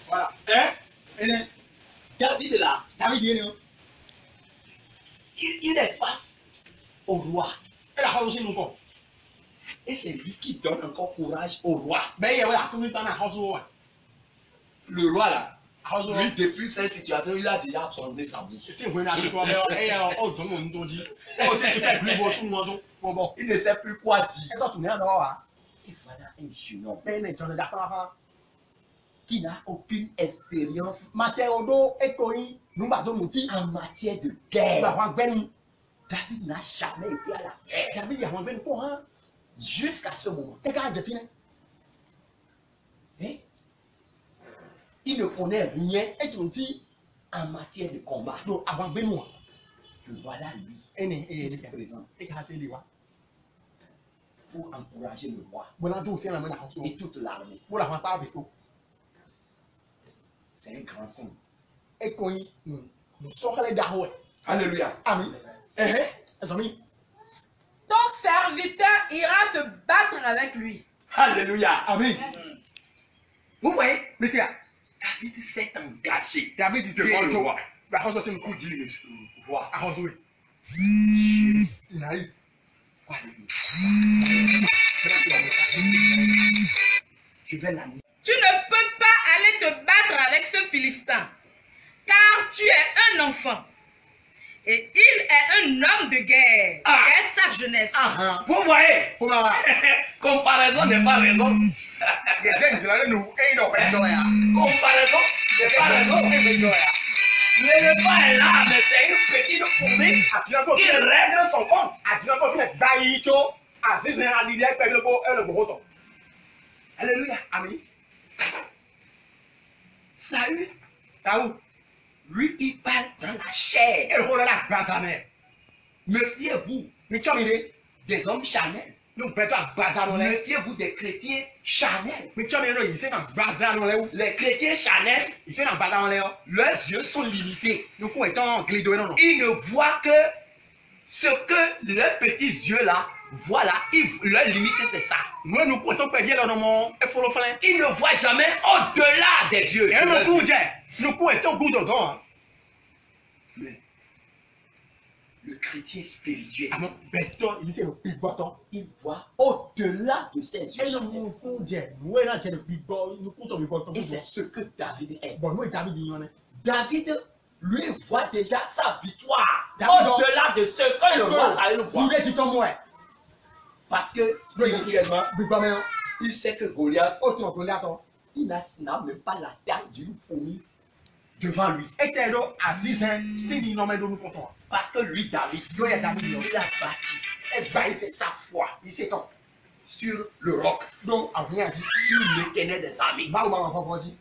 Speaker 1: Voilà. David là, il est face au roi. Et c'est lui qui donne encore courage au roi. Le roi là, lui depuis cette situation, il a déjà tourné sa bouche. Il ne sait plus quoi dire. Et voilà un jeune homme qui n'a aucune expérience en matière de guerre. David n'a jamais été à la guerre. Jusqu'à ce moment. Il ne connaît rien en matière de combat. Le voilà lui. Il se présente pour encourager le roi et toute l'armée. C'est un grand signe. Alléluia.
Speaker 3: Ton serviteur ira se battre avec lui.
Speaker 1: Alléluia. Amen. Vous voyez, monsieur, David s'est engagé devant le roi.
Speaker 3: Tu ne peux pas aller te battre avec ce Philistin, car tu es un enfant. Et il est un homme de guerre dès sa jeunesse.
Speaker 1: Vous voyez, comparaison n'est pas raison. Comparaison n'est pas raison. L'éléphant est là, mais c'est une petite fourmi qui règle son compte. Alléluia. Amen. Saül, lui, il parle dans la chair. Méfiez-vous des hommes charnels. Méfiez-vous des chrétiens charnels. Les chrétiens charnels, leurs yeux sont limités. Ils ne voient que ce que leurs petits yeux là Voilà, leur limite c'est ça.
Speaker 2: Nous nous comptons pas dire dans mon effort.
Speaker 1: Ils ne voient jamais au-delà des yeux.
Speaker 2: Et nous comptons goût dedans.
Speaker 1: Mais le chrétien spirituel,
Speaker 5: il voit au-delà de ses yeux. Et c'est ce que David est. David, lui, voit déjà sa victoire au-delà de ce que le roi Saül voit. Parce que spirituellement, il sait que Goliath, il n'a même pas la taille d'une fourmi devant lui. Parce que lui, David, il a bâti sa foi sur le roc, sur l'Éternel des armées.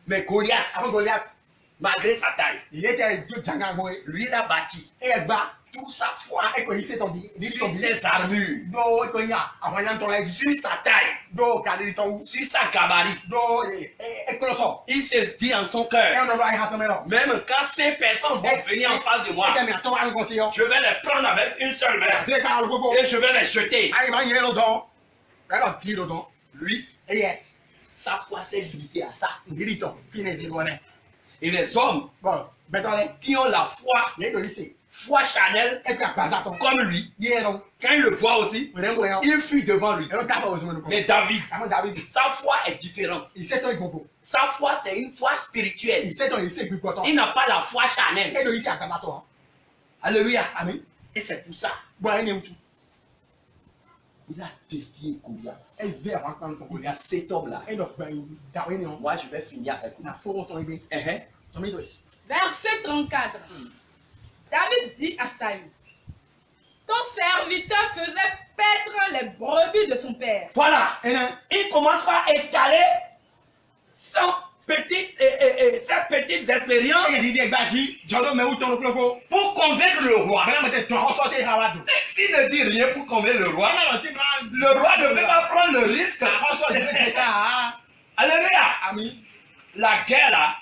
Speaker 5: Mais Goliath, malgré sa taille, lui, il a bâti toute sa foi sur ses armures, sur sa taille, sur sa gabarit. Il se dit en son cœur, même quand ces personnes vont venir en face de moi, je vais les prendre avec une seule main et je vais les jeter. Lui, sa foi s'est limitée à ça. Et les hommes qui ont la foi charnelle comme lui, quand il le voit aussi, il fuit devant lui. Mais David, sa foi est différente. Sa foi, c'est une foi spirituelle. Il n'a pas la foi charnelle. Alléluia. Amen.
Speaker 1: Et c'est pour ça, il a défié Goliath. Il dit, cet homme-là, moi je vais finir avec lui.
Speaker 3: Verset 34. David dit à Saül, ton serviteur faisait paître les brebis de son père.
Speaker 1: Voilà. Il commence par étaler ses petites expériences pour convaincre le roi. S'il ne dit rien pour convaincre le roi ne peut pas prendre le risque. Alléluia. La guerre là,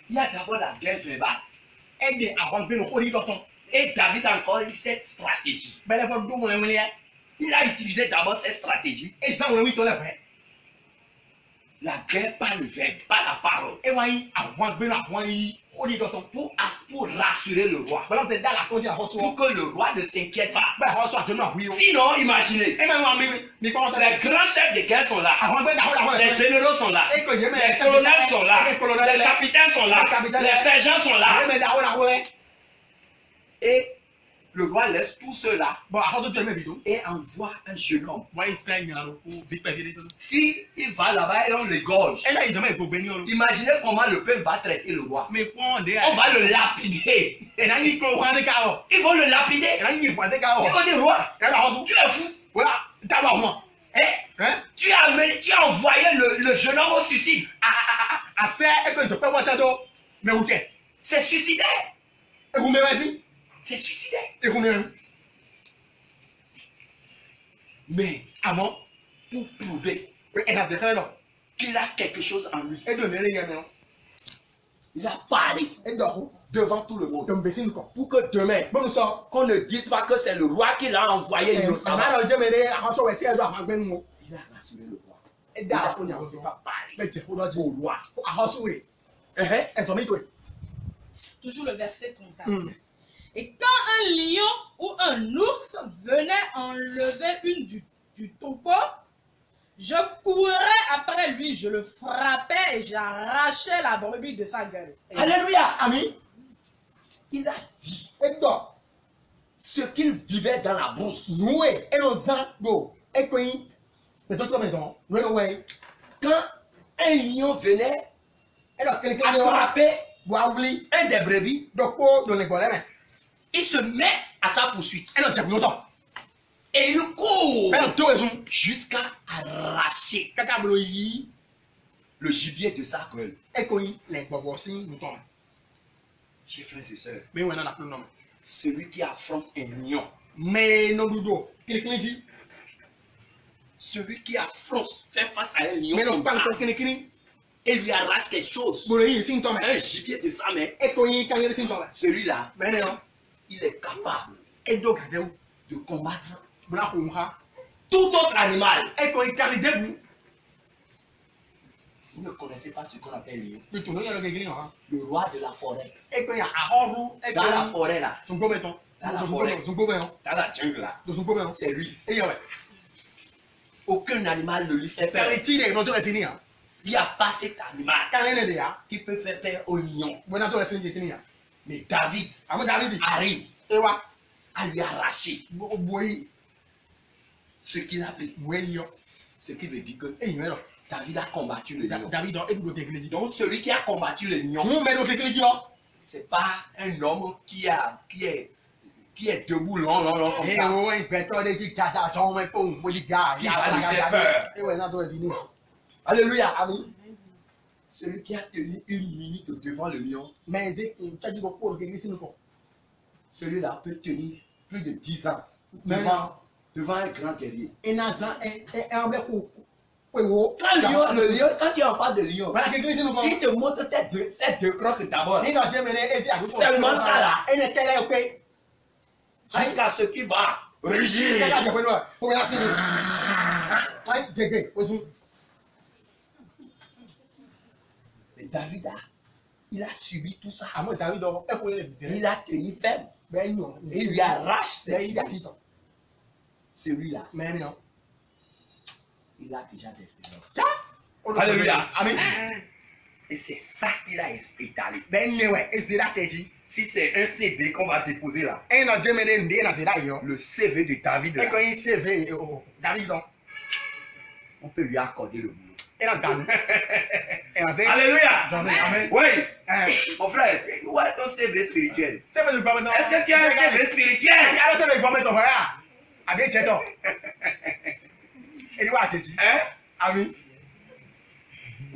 Speaker 1: il y a d'abord la guerre verbale. Et David a encore eu cette stratégie. Il a utilisé d'abord cette stratégie. La guerre par le verbe, par la parole. Pour rassurer le roi. Pour que le roi ne s'inquiète pas. Sinon, imaginez. Les grands chefs de guerre sont là. Les généraux sont là. Les colonels sont là. Les capitaines sont là. Les sergents sont là. Et le roi laisse tout cela et envoie un jeune homme. Si il va là-bas et on l'égorge, imaginez comment le peuple va traiter le roi. On va le lapider. Ils vont le lapider. Ils vont dire, roi, tu es fou. Tu as envoyé le jeune homme au suicide. C'est suicidaire. C'est suicidaire. Mais avant, pour prouver qu'il a quelque chose en lui, il a parlé devant tout le monde. Pour que demain, qu'on ne dise pas que c'est le roi qui l'a envoyé innocemment. Il a rassuré le roi. Il n'a pas parlé au roi.
Speaker 3: Toujours le verset 34. Et quand un lion ou un ours venait enlever une du troupeau, je courais après lui, je le frappais et j'arrachais la brebis de sa gueule.
Speaker 1: Alléluia. Amen. Il a dit ce qu'il vivait dans la brousse. Quand un lion venait attraper un des brebis, il se met à sa poursuite. Et il court jusqu'à arracher le gibier de sa gueule. Chers frères et sœurs, celui qui affronte un lion, celui qui affronte, fait face à un lion comme ça, et lui arrache quelque chose, un gibier de sa main, celui-là, il est capable de combattre Tout autre animal.
Speaker 5: Vous ne connaissez pas ce qu'on appelle lion.
Speaker 2: Le
Speaker 5: Le roi de la forêt.
Speaker 2: dans
Speaker 5: Dans la forêt là.
Speaker 2: son
Speaker 5: Dans la forêt. Dans la jungle là. C'est lui. Aucun animal ne lui fait peur. Il n'y a pas cet animal qui peut faire peur au lion. Mais David arrive à lui arracher ce qu'il a fait. Ce qui veut dire que David a combattu le lion. Donc celui qui a combattu le lion, c'est pas un homme qui est debout long comme ça. Alléluia. Amen. Celui qui a tenu 1 minute devant le lion, celui-là peut tenir plus de 10 ans devant un grand guerrier. Quand tu en parles de lion, il te montre ces deux crocs d'abord. Seulement ça là. Jusqu'à ce qu'il va rugir. Mais David il a subi tout ça. Il a tenu ferme. Et il lui arrache ses filles. Celui-là, il a déjà d'expérience. Alléluia. Amen. Et c'est ça qu'il a étalé. Si c'est un CV qu'on va déposer là, le CV de David là, on peut lui accorder le boulot. Alléluia.
Speaker 2: Amen.
Speaker 1: Oui. Mon frère, où est ton CV spirituel? Est-ce que tu as un CV spirituel? Hein?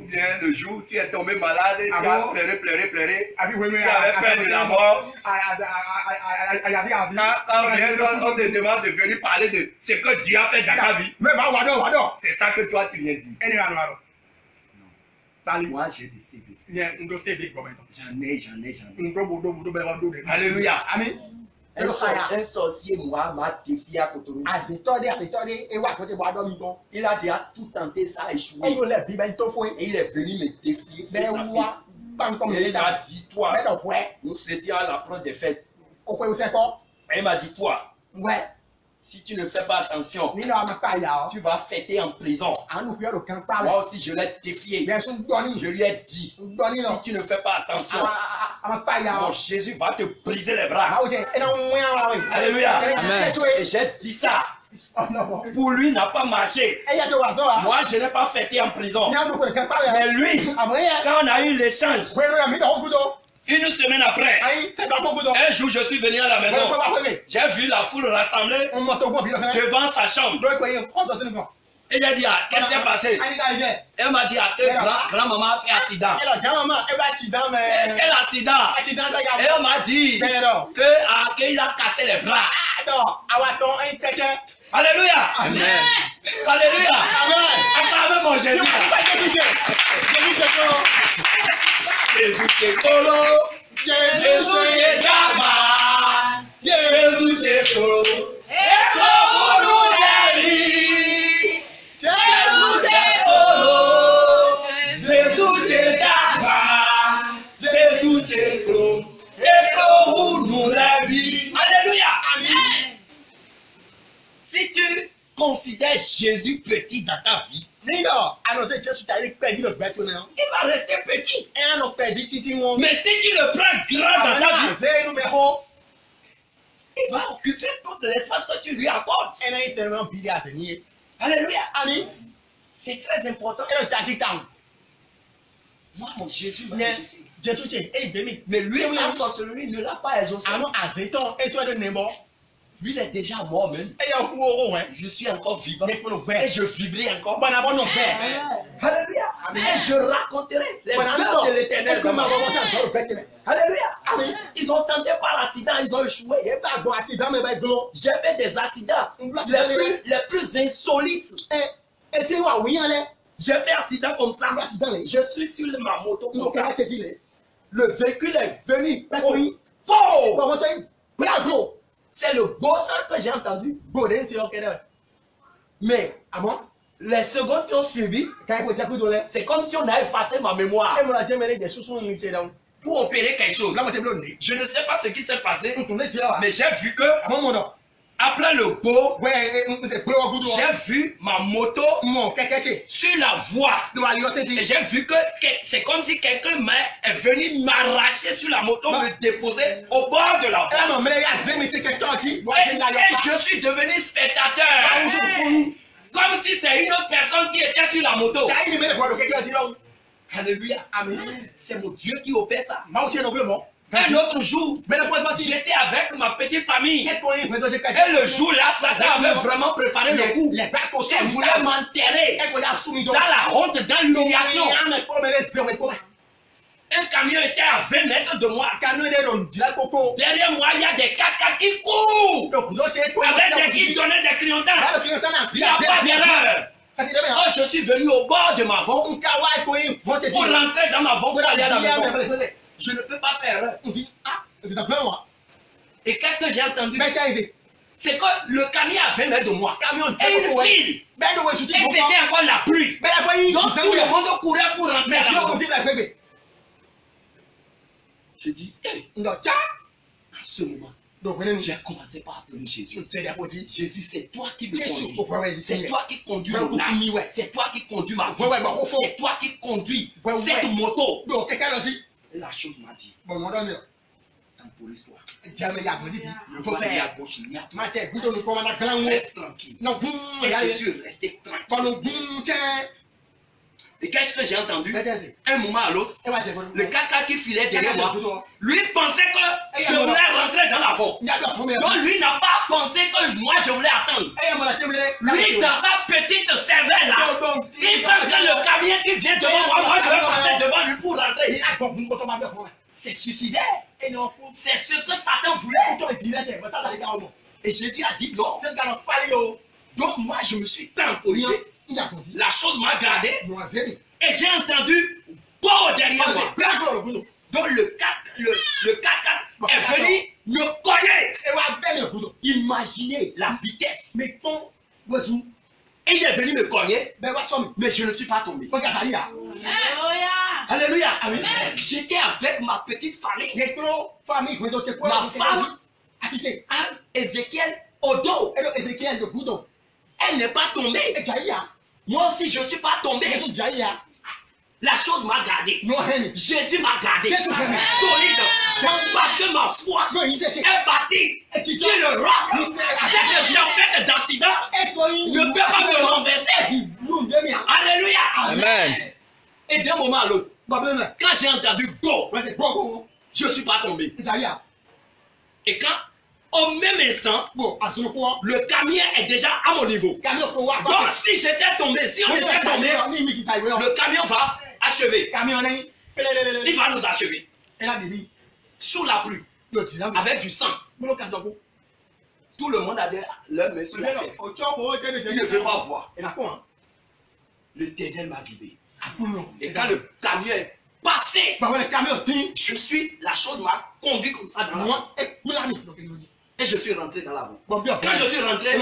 Speaker 1: Ou bien le jour où tu es tombé malade, tu as pleuré. Tu avais peur de la mort. Quand on te demande de venir parler de ce que Dieu a fait dans ta vie, c'est ça que toi tu viens de dire. Moi j'ai des CV. J'en ai. Alléluia. Amen. Un sorcier noir m'a défié à Cotonou. Il a déjà tout tenté, ça a échoué. Et il est venu me défier face à face. Et il m'a dit, toi, nous étions à l'approche des fêtes. Et il m'a dit, toi, si tu ne fais pas attention, tu vas fêter en prison. Moi aussi, je l'ai défié. Je lui ai dit, si tu ne fais pas attention, mon Jésus va te briser les bras. Alléluia. Amen. Et j'ai dit ça. Pour lui, n'a pas marché. Moi, je n'ai pas fêté en prison. Mais lui, quand on a eu l'échange, une semaine après, un jour, je suis venu à la maison. J'ai vu la foule rassemblée devant sa chambre. Et il a dit, qu'est-ce qui s'est passé? Elle m'a dit, grand-maman a fait accident. Quel accident? Et elle m'a dit qu'il a cassé les bras. Alléluia. Amen. Alléluia. Amen. Acclamez mon Jésus. Jésus t'es colo. Jésus t'es dama. Jésus t'es colo. Et comme nous l'avons. Jésus t'es colo. Jésus t'es dama. Jésus t'es colo. Et comme nous l'avons. Alléluia. Amen. Si tu considères Jésus petit dans ta vie, il va rester petit. Mais si tu le prends grand dans ta vie, il va occuper tout l'espace que tu lui accordes. Alléluia. Amen. C'est très important. Moi, mon Jésus m'a exaucé. Mais lui, sa sorcellerie ne l'a pas exaucé. Lui, il est déjà mort même. Je suis encore vivant. Et je vibrerai encore. Alléluia. Et je raconterai les œuvres de l'Éternel. Alléluia. Amen. Ils ont tenté par accident, ils ont échoué. J'ai fait des accidents les plus insolites. J'ai fait accident comme ça. Je suis sur ma moto comme ça. Le véhicule est venu.
Speaker 5: C'est le boss que j'ai entendu. Mais, les secondes qui ont suivi, c'est comme si on a effacé ma mémoire pour opérer quelque chose. Je ne sais pas ce qui s'est passé, mais j'ai vu que, après le go, j'ai vu ma moto sur la voie. Et j'ai vu que c'est comme si quelqu'un est venu m'arracher sur la moto, me déposer au bord de la voie. Et je suis devenu spectateur. Comme si c'est une autre personne qui était sur la moto. Alléluia. Amen. C'est mon Dieu qui opère ça. Un autre jour, j'étais avec ma petite famille. Et le jour-là, Satan avait vraiment préparé le coup. Il voulait m'enterrer dans la honte, dans l'humiliation. Un camion était à 20 mètres de moi. Derrière moi, il y a des caca qui courent. Avec des qui donnaient des clientèles. Il n'y a pas d'erreur. Quand je suis venu au bord de ma vente pour rentrer dans ma vente pour aller à la maison, je ne peux pas faire erreur. Et qu'est-ce que j'ai entendu? C'est que le camion a 20 mètres de moi. Et il file. Et c'était encore la pluie. Donc tout le monde courait pour rentrer à la maison. Je dis, à ce moment, j'ai commencé par appeler Jésus. Jésus, c'est toi qui me conduis. C'est toi qui conduis mon âme. C'est toi qui conduis ma vie. C'est toi qui conduis cette moto. Et la chose m'a dit, temporise-toi. Ne va ni à gauche ni à droite. Reste tranquille. Et je suis resté tranquille. Et qu'est-ce que j'ai entendu? Un moment à l'autre, le 4x4 qui filait derrière moi, lui pensait que je voulais rentrer dans la voie. Donc lui n'a pas pensé que moi je voulais attendre. Lui, dans sa petite cervelle là, il pense que le camion qui vient devant moi, moi je vais passer devant lui pour rentrer. C'est suicidaire. C'est ce que Satan voulait. Et Jésus a dit non. Donc moi je me suis temporisé. La chose m'a gardé et j'ai entendu beau derrière moi. Donc le 4x4 est venu me cogner. Imaginez la vitesse. Et il est venu me cogner, mais je ne suis pas tombé. Alléluia. J'étais avec ma petite famille. Ma femme, Ézéchiel au dos. Elle n'est pas tombée. Moi aussi, je ne suis pas tombé. La chose m'a gardé. Jésus m'a gardé. Solide. Parce que ma foi est bâtie sur le roc. Cette tempête d'accident ne peut pas me renverser. Alléluia. Amen. Et d'un moment à l'autre, quand j'ai entendu go, je ne suis pas tombé. Et quand au même instant, le camion est déjà à mon niveau. Donc si j'étais tombé, si on était tombé, le camion va achever. Il va nous achever. Sous la pluie, avec du sang. Tout le monde a leur main sur la tête. Il ne veut pas voir. L'Éternel m'a guidé. Et quand le camion est passé, la chose m'a conduit comme ça dans la voie. Et je suis rentré dans la voie. Quand je suis rentré,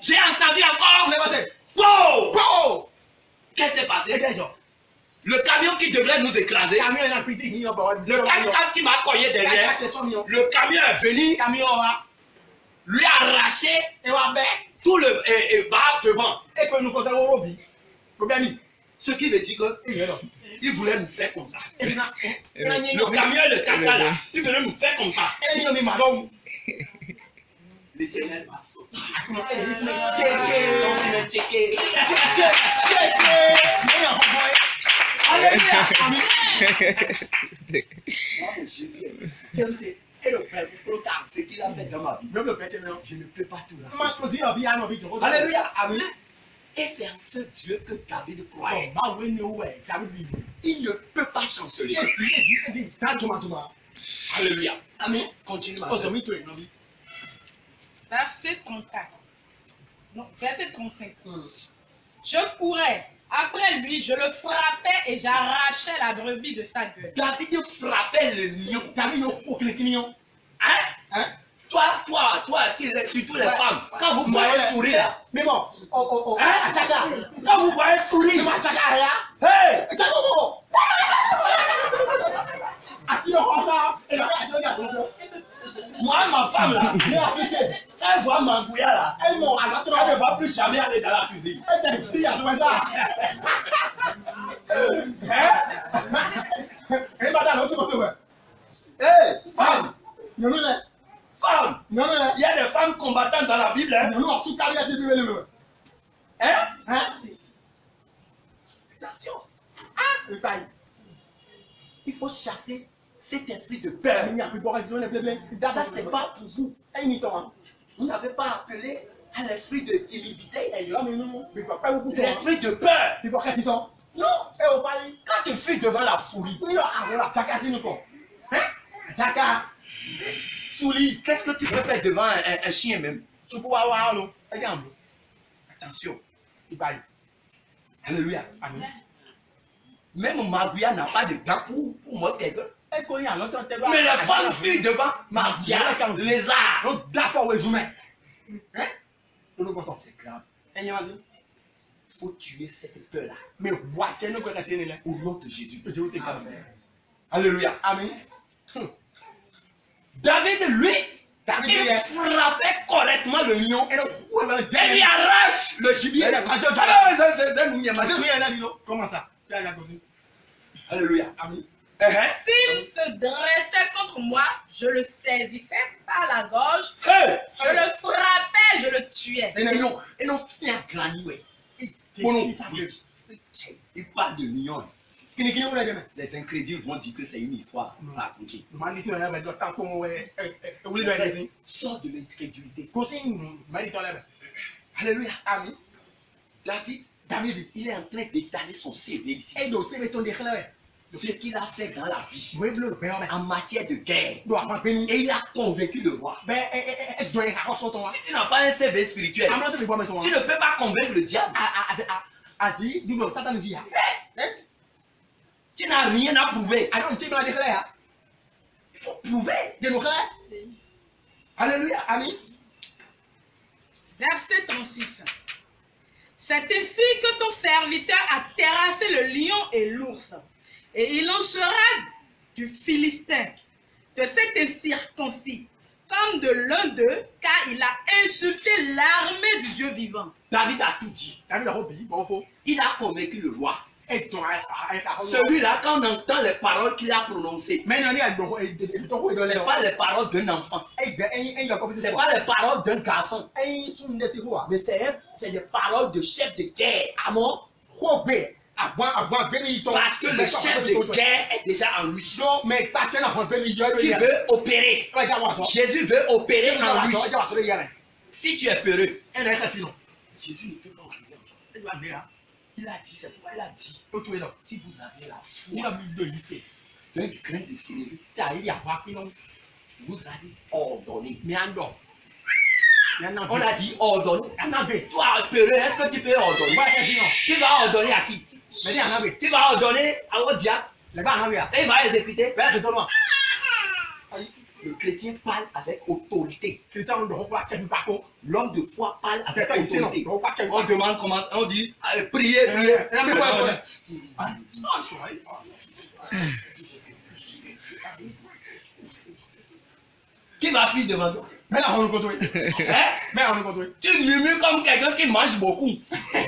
Speaker 5: j'ai entendu encore wow! Qu'est-ce qui s'est passé? Le camion qui devrait nous écraser, le 4x4 qui m'a cogné derrière, le camion est venu, lui a arraché tout le bas devant. Ce qui veut dire que il voulait nous faire comme ça. Le camion, le 4x4 là, il voulait nous faire comme ça. L'Éternel m'a sauté. Jésus ce qu'il a fait dans ma vie, je ne peux pas tout raconter. Alléluia. Et c'est en ce Dieu que David croyait. Il ne peut pas chanceler. Alléluia. Amen. Continue ma soeur.
Speaker 3: Verset 34. Non, verset 35. Je courais. Après lui, je le frappais et j'arrachais la brebis de sa gueule.
Speaker 5: David frappait le lion. Hein?
Speaker 1: surtout les femmes, quand vous voyez sourire là.
Speaker 5: Mais bon,
Speaker 1: Hein?
Speaker 5: Tchaka.
Speaker 1: Quand vous voyez sourire.
Speaker 5: Mais Tchaka, là.
Speaker 1: Hey!
Speaker 5: Tchaka, à qui on voit ça? Et là,
Speaker 1: Moi, ma femme là, quand elle voit Mangouya là,
Speaker 5: elle m'a
Speaker 1: elle ne va plus jamais aller dans la cuisine.
Speaker 5: elle t'a dit, à toi ça.
Speaker 1: Hein?
Speaker 5: Elle m'a dit, l'autre côté, ouais.
Speaker 1: Hey! Femme!
Speaker 5: Il y en a,
Speaker 1: Femme!
Speaker 5: il y en a,
Speaker 1: Il y a des femmes combattantes dans la Bible. Hein?
Speaker 5: il y en a, sous carré, il y a des bébés.
Speaker 1: Hein?
Speaker 5: Hein?
Speaker 1: Attention!
Speaker 5: Le taille.
Speaker 1: Il faut chasser cet esprit de peur. Ça, c'est pas pour vous. Vous n'avez pas appelé à l'esprit de timidité. L'esprit de peur. Non. Quand tu fuis devant la souris, souris, qu'est-ce que tu peux faire devant un chien même? Attention. Alléluia.
Speaker 5: Amen.
Speaker 1: Même Magouya n'a pas de dents pour mordre quelqu'un. Mais les
Speaker 5: Mais
Speaker 1: femmes fuient devant Magouya, les arts.
Speaker 5: Donc, d'accord, les humains. Hein?
Speaker 1: C'est grave. Il faut tuer cette peur-là.
Speaker 5: Mais, what? Tu ne connais pas.
Speaker 1: Au nom de Jésus.
Speaker 5: Amen.
Speaker 1: Alléluia.
Speaker 5: Amen.
Speaker 1: David, lui, il frappait correctement le lion. Et lui arrache le gibier.
Speaker 5: Comment ça?
Speaker 1: Alléluia.
Speaker 5: Amen.
Speaker 3: S'il se dressait contre moi, je le saisissais par la gorge,
Speaker 1: Hey!
Speaker 3: je le frappais, je le tuais.
Speaker 1: Et non, il y a granulé. Il parle de lion. Les incrédules vont dire que c'est une histoire racontée. Sors de l'incrédulité. Alléluia.
Speaker 5: Amen.
Speaker 1: David, il est en train d'étaler son CV ici. Ce qu'il a fait dans la vie en matière de guerre. Et il a convaincu le roi. Si tu n'as pas un CV spirituel, tu ne peux pas convaincre le diable. Tu n'as rien à prouver. Il faut prouver. Alléluia.
Speaker 5: Amen.
Speaker 3: Verset 36. C'est ici que ton serviteur a terrassé le lion et l'ours. Et il en sera du Philistin, de cet incirconcis, comme de l'un d'eux, car il a insulté l'armée du Dieu vivant.
Speaker 1: David a tout dit. Il a convaincu le roi. Celui-là, quand on entend les paroles qu'il a prononcées, ce n'est pas les paroles d'un enfant. Ce n'est pas les paroles d'un garçon. Mais c'est des paroles de chef de guerre. Parce que le chef de guerre est déjà en lui. Qui veut opérer. Jésus veut opérer en lui. Si tu es peureux, Jésus ne peut pas opérer. Il a dit, c'est pourquoi il a dit, si vous avez la foi d'un grain de céleri, vous allez ordonner. On a dit ordonner. Toi, peureux, est-ce que tu peux ordonner? Tu vas ordonner à qui? Tu vas ordonner au diable. Et il va exécuter. Le chrétien parle avec autorité. L'homme de foi parle avec autorité. On demande comment, on dit priez, priez. Qui va fuir devant toi? Tu murmures comme quelqu'un qui mange beaucoup. Ça va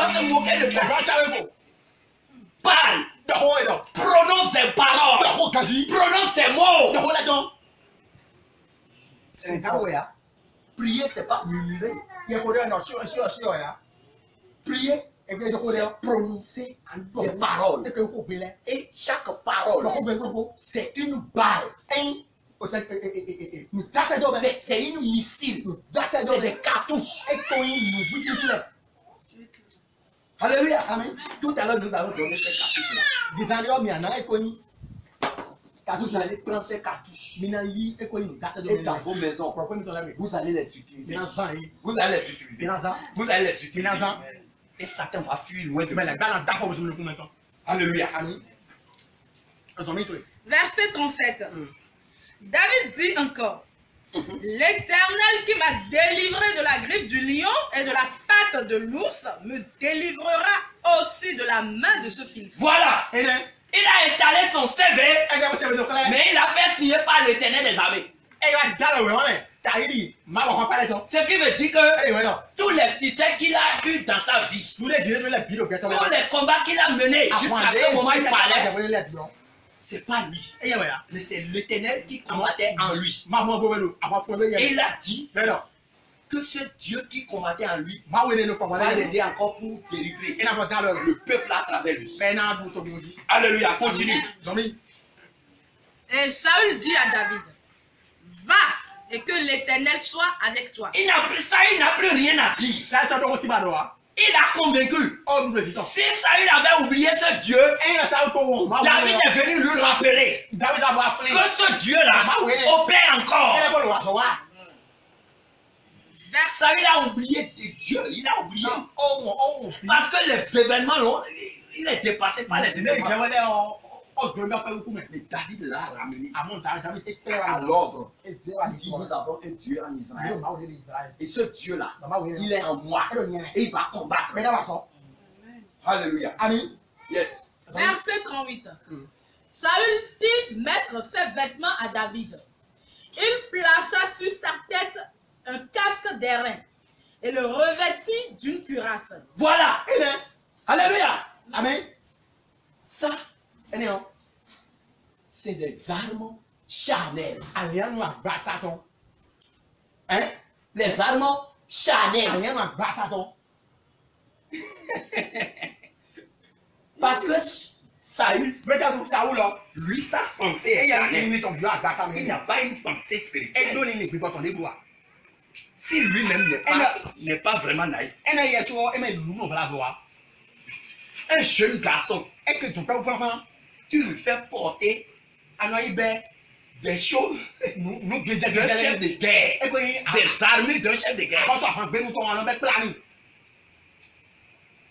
Speaker 1: se moquer de toi. Parle. Prononce des paroles. Prononce des mots. Prier, c'est pas murmurer. Prier, c'est prononcer des paroles. Et chaque parole, c'est une balle. C'est une missile. C'est des cartouches. Alléluia. Amen. Tout à l'heure, nous allons donner ces cartouches-là. Vous allez prendre ces cartouches. Et dans vos maisons, vous allez les utiliser. Vous allez les utiliser. Vous allez les utiliser. Et Satan va fuir loin de vous. Alléluia.
Speaker 3: Verset 37. David dit encore, l'Éternel qui m'a délivré de la griffe du lion et de la patte de l'ours me délivrera aussi de la main de ce fils.
Speaker 1: Voilà. Il a étalé son CV, mais il a fait signer par l'Éternel des armées. Ce qui veut dire que tous les succès qu'il a eu dans sa vie, tous les combats qu'il a menés jusqu'à ce moment où il parlait, c'est pas lui, mais c'est l'Éternel qui combattait en lui. Et il a dit que ce Dieu qui combattait en lui va l'aider encore pour délivrer le peuple à travers lui. Alléluia, continue.
Speaker 3: Et Saül dit à David, va et que l'Éternel soit avec toi.
Speaker 1: Il n'a plus rien à dire. Il a convaincu. Si Saül avait oublié ce Dieu, David est venu lui rappeler que ce Dieu-là opère encore. Saül a oublié Dieu, il a oublié. Parce que les événements, il est dépassé par les événements. Mais David l'a ramené à l'ordre. Il dit, nous avons un Dieu en Israël. Et ce Dieu-là, il est en moi. Et il va combattre. Alléluia. Amen. Yes.
Speaker 3: Verset 38. Saül fit mettre ses vêtements à David. Il plaça sur sa tête un casque d'airain et le revêtit d'une cuirasse.
Speaker 1: Voilà. Alléluia. Amen. Ça, c'est des armes charnelles. Hein? Les armes charnelles. Parce que Saül, lui, sa pensée est charnelle. Il n'a pas une pensée spirituelle. Si lui-même n'est pas vraiment naïf. Un jeune garçon, tu lui fais porter des choses d'un chef de guerre, des armées d'un chef de guerre.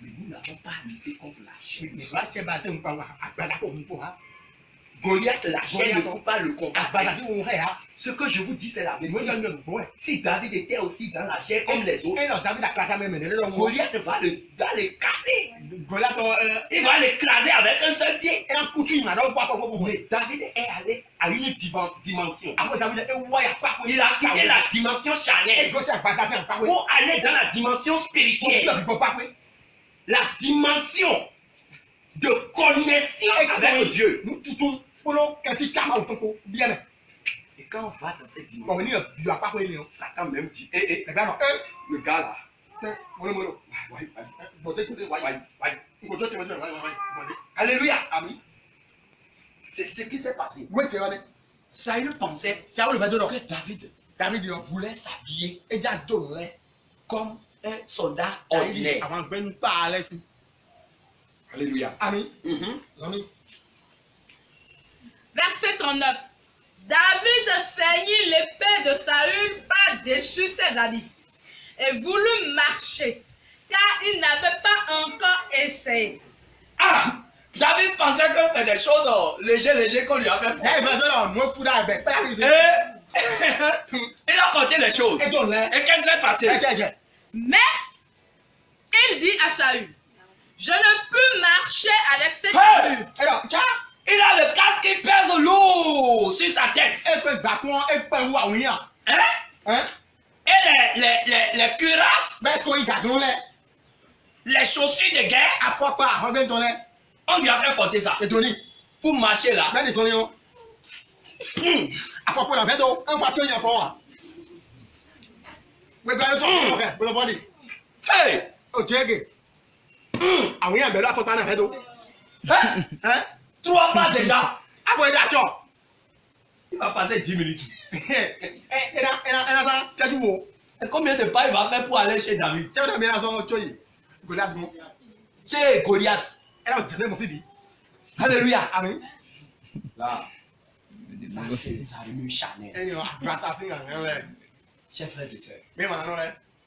Speaker 1: Mais nous n'avons pas lutté contre la chair. Goliath, la chair ne peut pas le combattre. Ce que je vous dis, c'est la vérité. Si David était aussi dans la chair comme les autres, Goliath va le casser. Il va l'écraser avec un seul pied. Mais David est allé à une dimension. Il a quitté la dimension charnelle pour aller dans la dimension spirituelle. La dimension de connexion avec Dieu. Et quand on va dans cette dimension, Satan même dit, le gars là, alléluia, c'est ce qui s'est passé. Saül pensait que David voulait s'habiller comme un soldat ordinaire. Alléluia. Amen.
Speaker 3: Verset 39. David saignit l'épée de Saül par-dessus ses habits et voulut marcher, car il n'avait pas encore essayé.
Speaker 1: Ah! David pensait que c'est des choses légères qu'on lui a fait. Il a porté les choses. Et qu'est-ce qui s'est passé?
Speaker 3: Mais il dit à Saül, je ne peux marcher avec cette figure.
Speaker 1: Il a le casque qui pèse lourd sur sa tête. Et les cuirasses, les chaussures de guerre, on lui a fait porter ça. Pour marcher là. Hey! 3 pas déjà. Il va passer 10 minutes. Et combien de pas il va faire pour aller chez David? Chez Goliath. Alléluia. Amen. Là. Ça, c'est les armes charnelles. Chers frères et sœurs,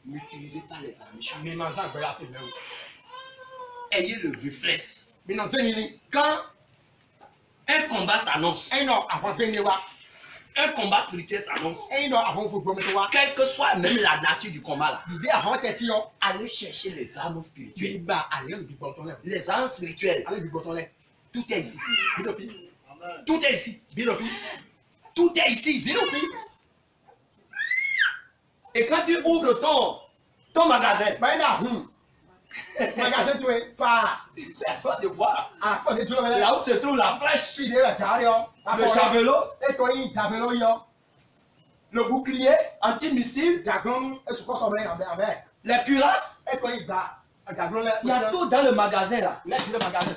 Speaker 1: n'utilisez pas les armes charnelles. Ayez le réflexe. Quand un combat s'annonce, un combat spirituel s'annonce.
Speaker 5: Et non, avant vous promettez quoi?
Speaker 1: Quelle que soit même la nature du combat là,
Speaker 5: L'idée avant tête yo.
Speaker 1: allez chercher les armes spirituelles.
Speaker 5: Bah allez le bigoton là.
Speaker 1: Les armes spirituelles,
Speaker 5: Allez le bigoton là.
Speaker 1: tout est ici.
Speaker 5: Bidopi.
Speaker 1: Tout est ici.
Speaker 5: Bidopi.
Speaker 1: Tout est ici.
Speaker 5: Bidopi.
Speaker 1: Et quand tu ouvres ton magasin,
Speaker 5: Bah là, magasin tout est face.
Speaker 1: c'est à toi de voir.
Speaker 5: Ah, pas de tout là.
Speaker 1: Là où se trouve la flèche,
Speaker 5: Puis là, carrément.
Speaker 1: le javelot,
Speaker 5: Et toi, il javelot yo.
Speaker 1: le bouclier anti-missile,
Speaker 5: Dragon, et ce qu'on s'en met en mer.
Speaker 1: les cuirasses.
Speaker 5: Et toi, il va. Un dragon là.
Speaker 1: Il y a tout dans le magasin là.
Speaker 5: Là, il le magasin.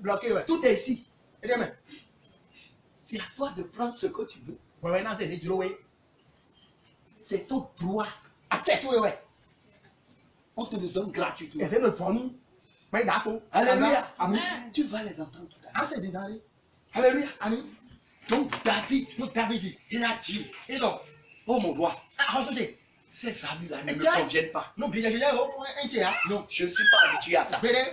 Speaker 5: Bloqué, ouais.
Speaker 1: Tout est ici.
Speaker 5: Et demain.
Speaker 1: C'est à toi de prendre ce que tu veux.
Speaker 5: Ouais, non, c'est des jouets.
Speaker 1: C'est ton droit.
Speaker 5: Ah, tête, ouais.
Speaker 1: On te le donne gratuitement.
Speaker 5: Et c'est le fond. Mais d'accord.
Speaker 1: Alléluia.
Speaker 5: Amen.
Speaker 1: Tu vas les entendre tout à l'heure.
Speaker 5: Ah, c'est des années.
Speaker 1: Alléluia.
Speaker 5: Amen.
Speaker 1: Donc David,
Speaker 5: Donc, David dit.
Speaker 1: il a dit, et donc, oh mon roi,
Speaker 5: Ah, regardez.
Speaker 1: ces amis-là ne
Speaker 5: Et
Speaker 1: me
Speaker 5: tiens.
Speaker 1: conviennent pas.
Speaker 5: Non, bien, un tiers.
Speaker 1: Non, je ne suis pas habitué à ça.
Speaker 5: Bénin.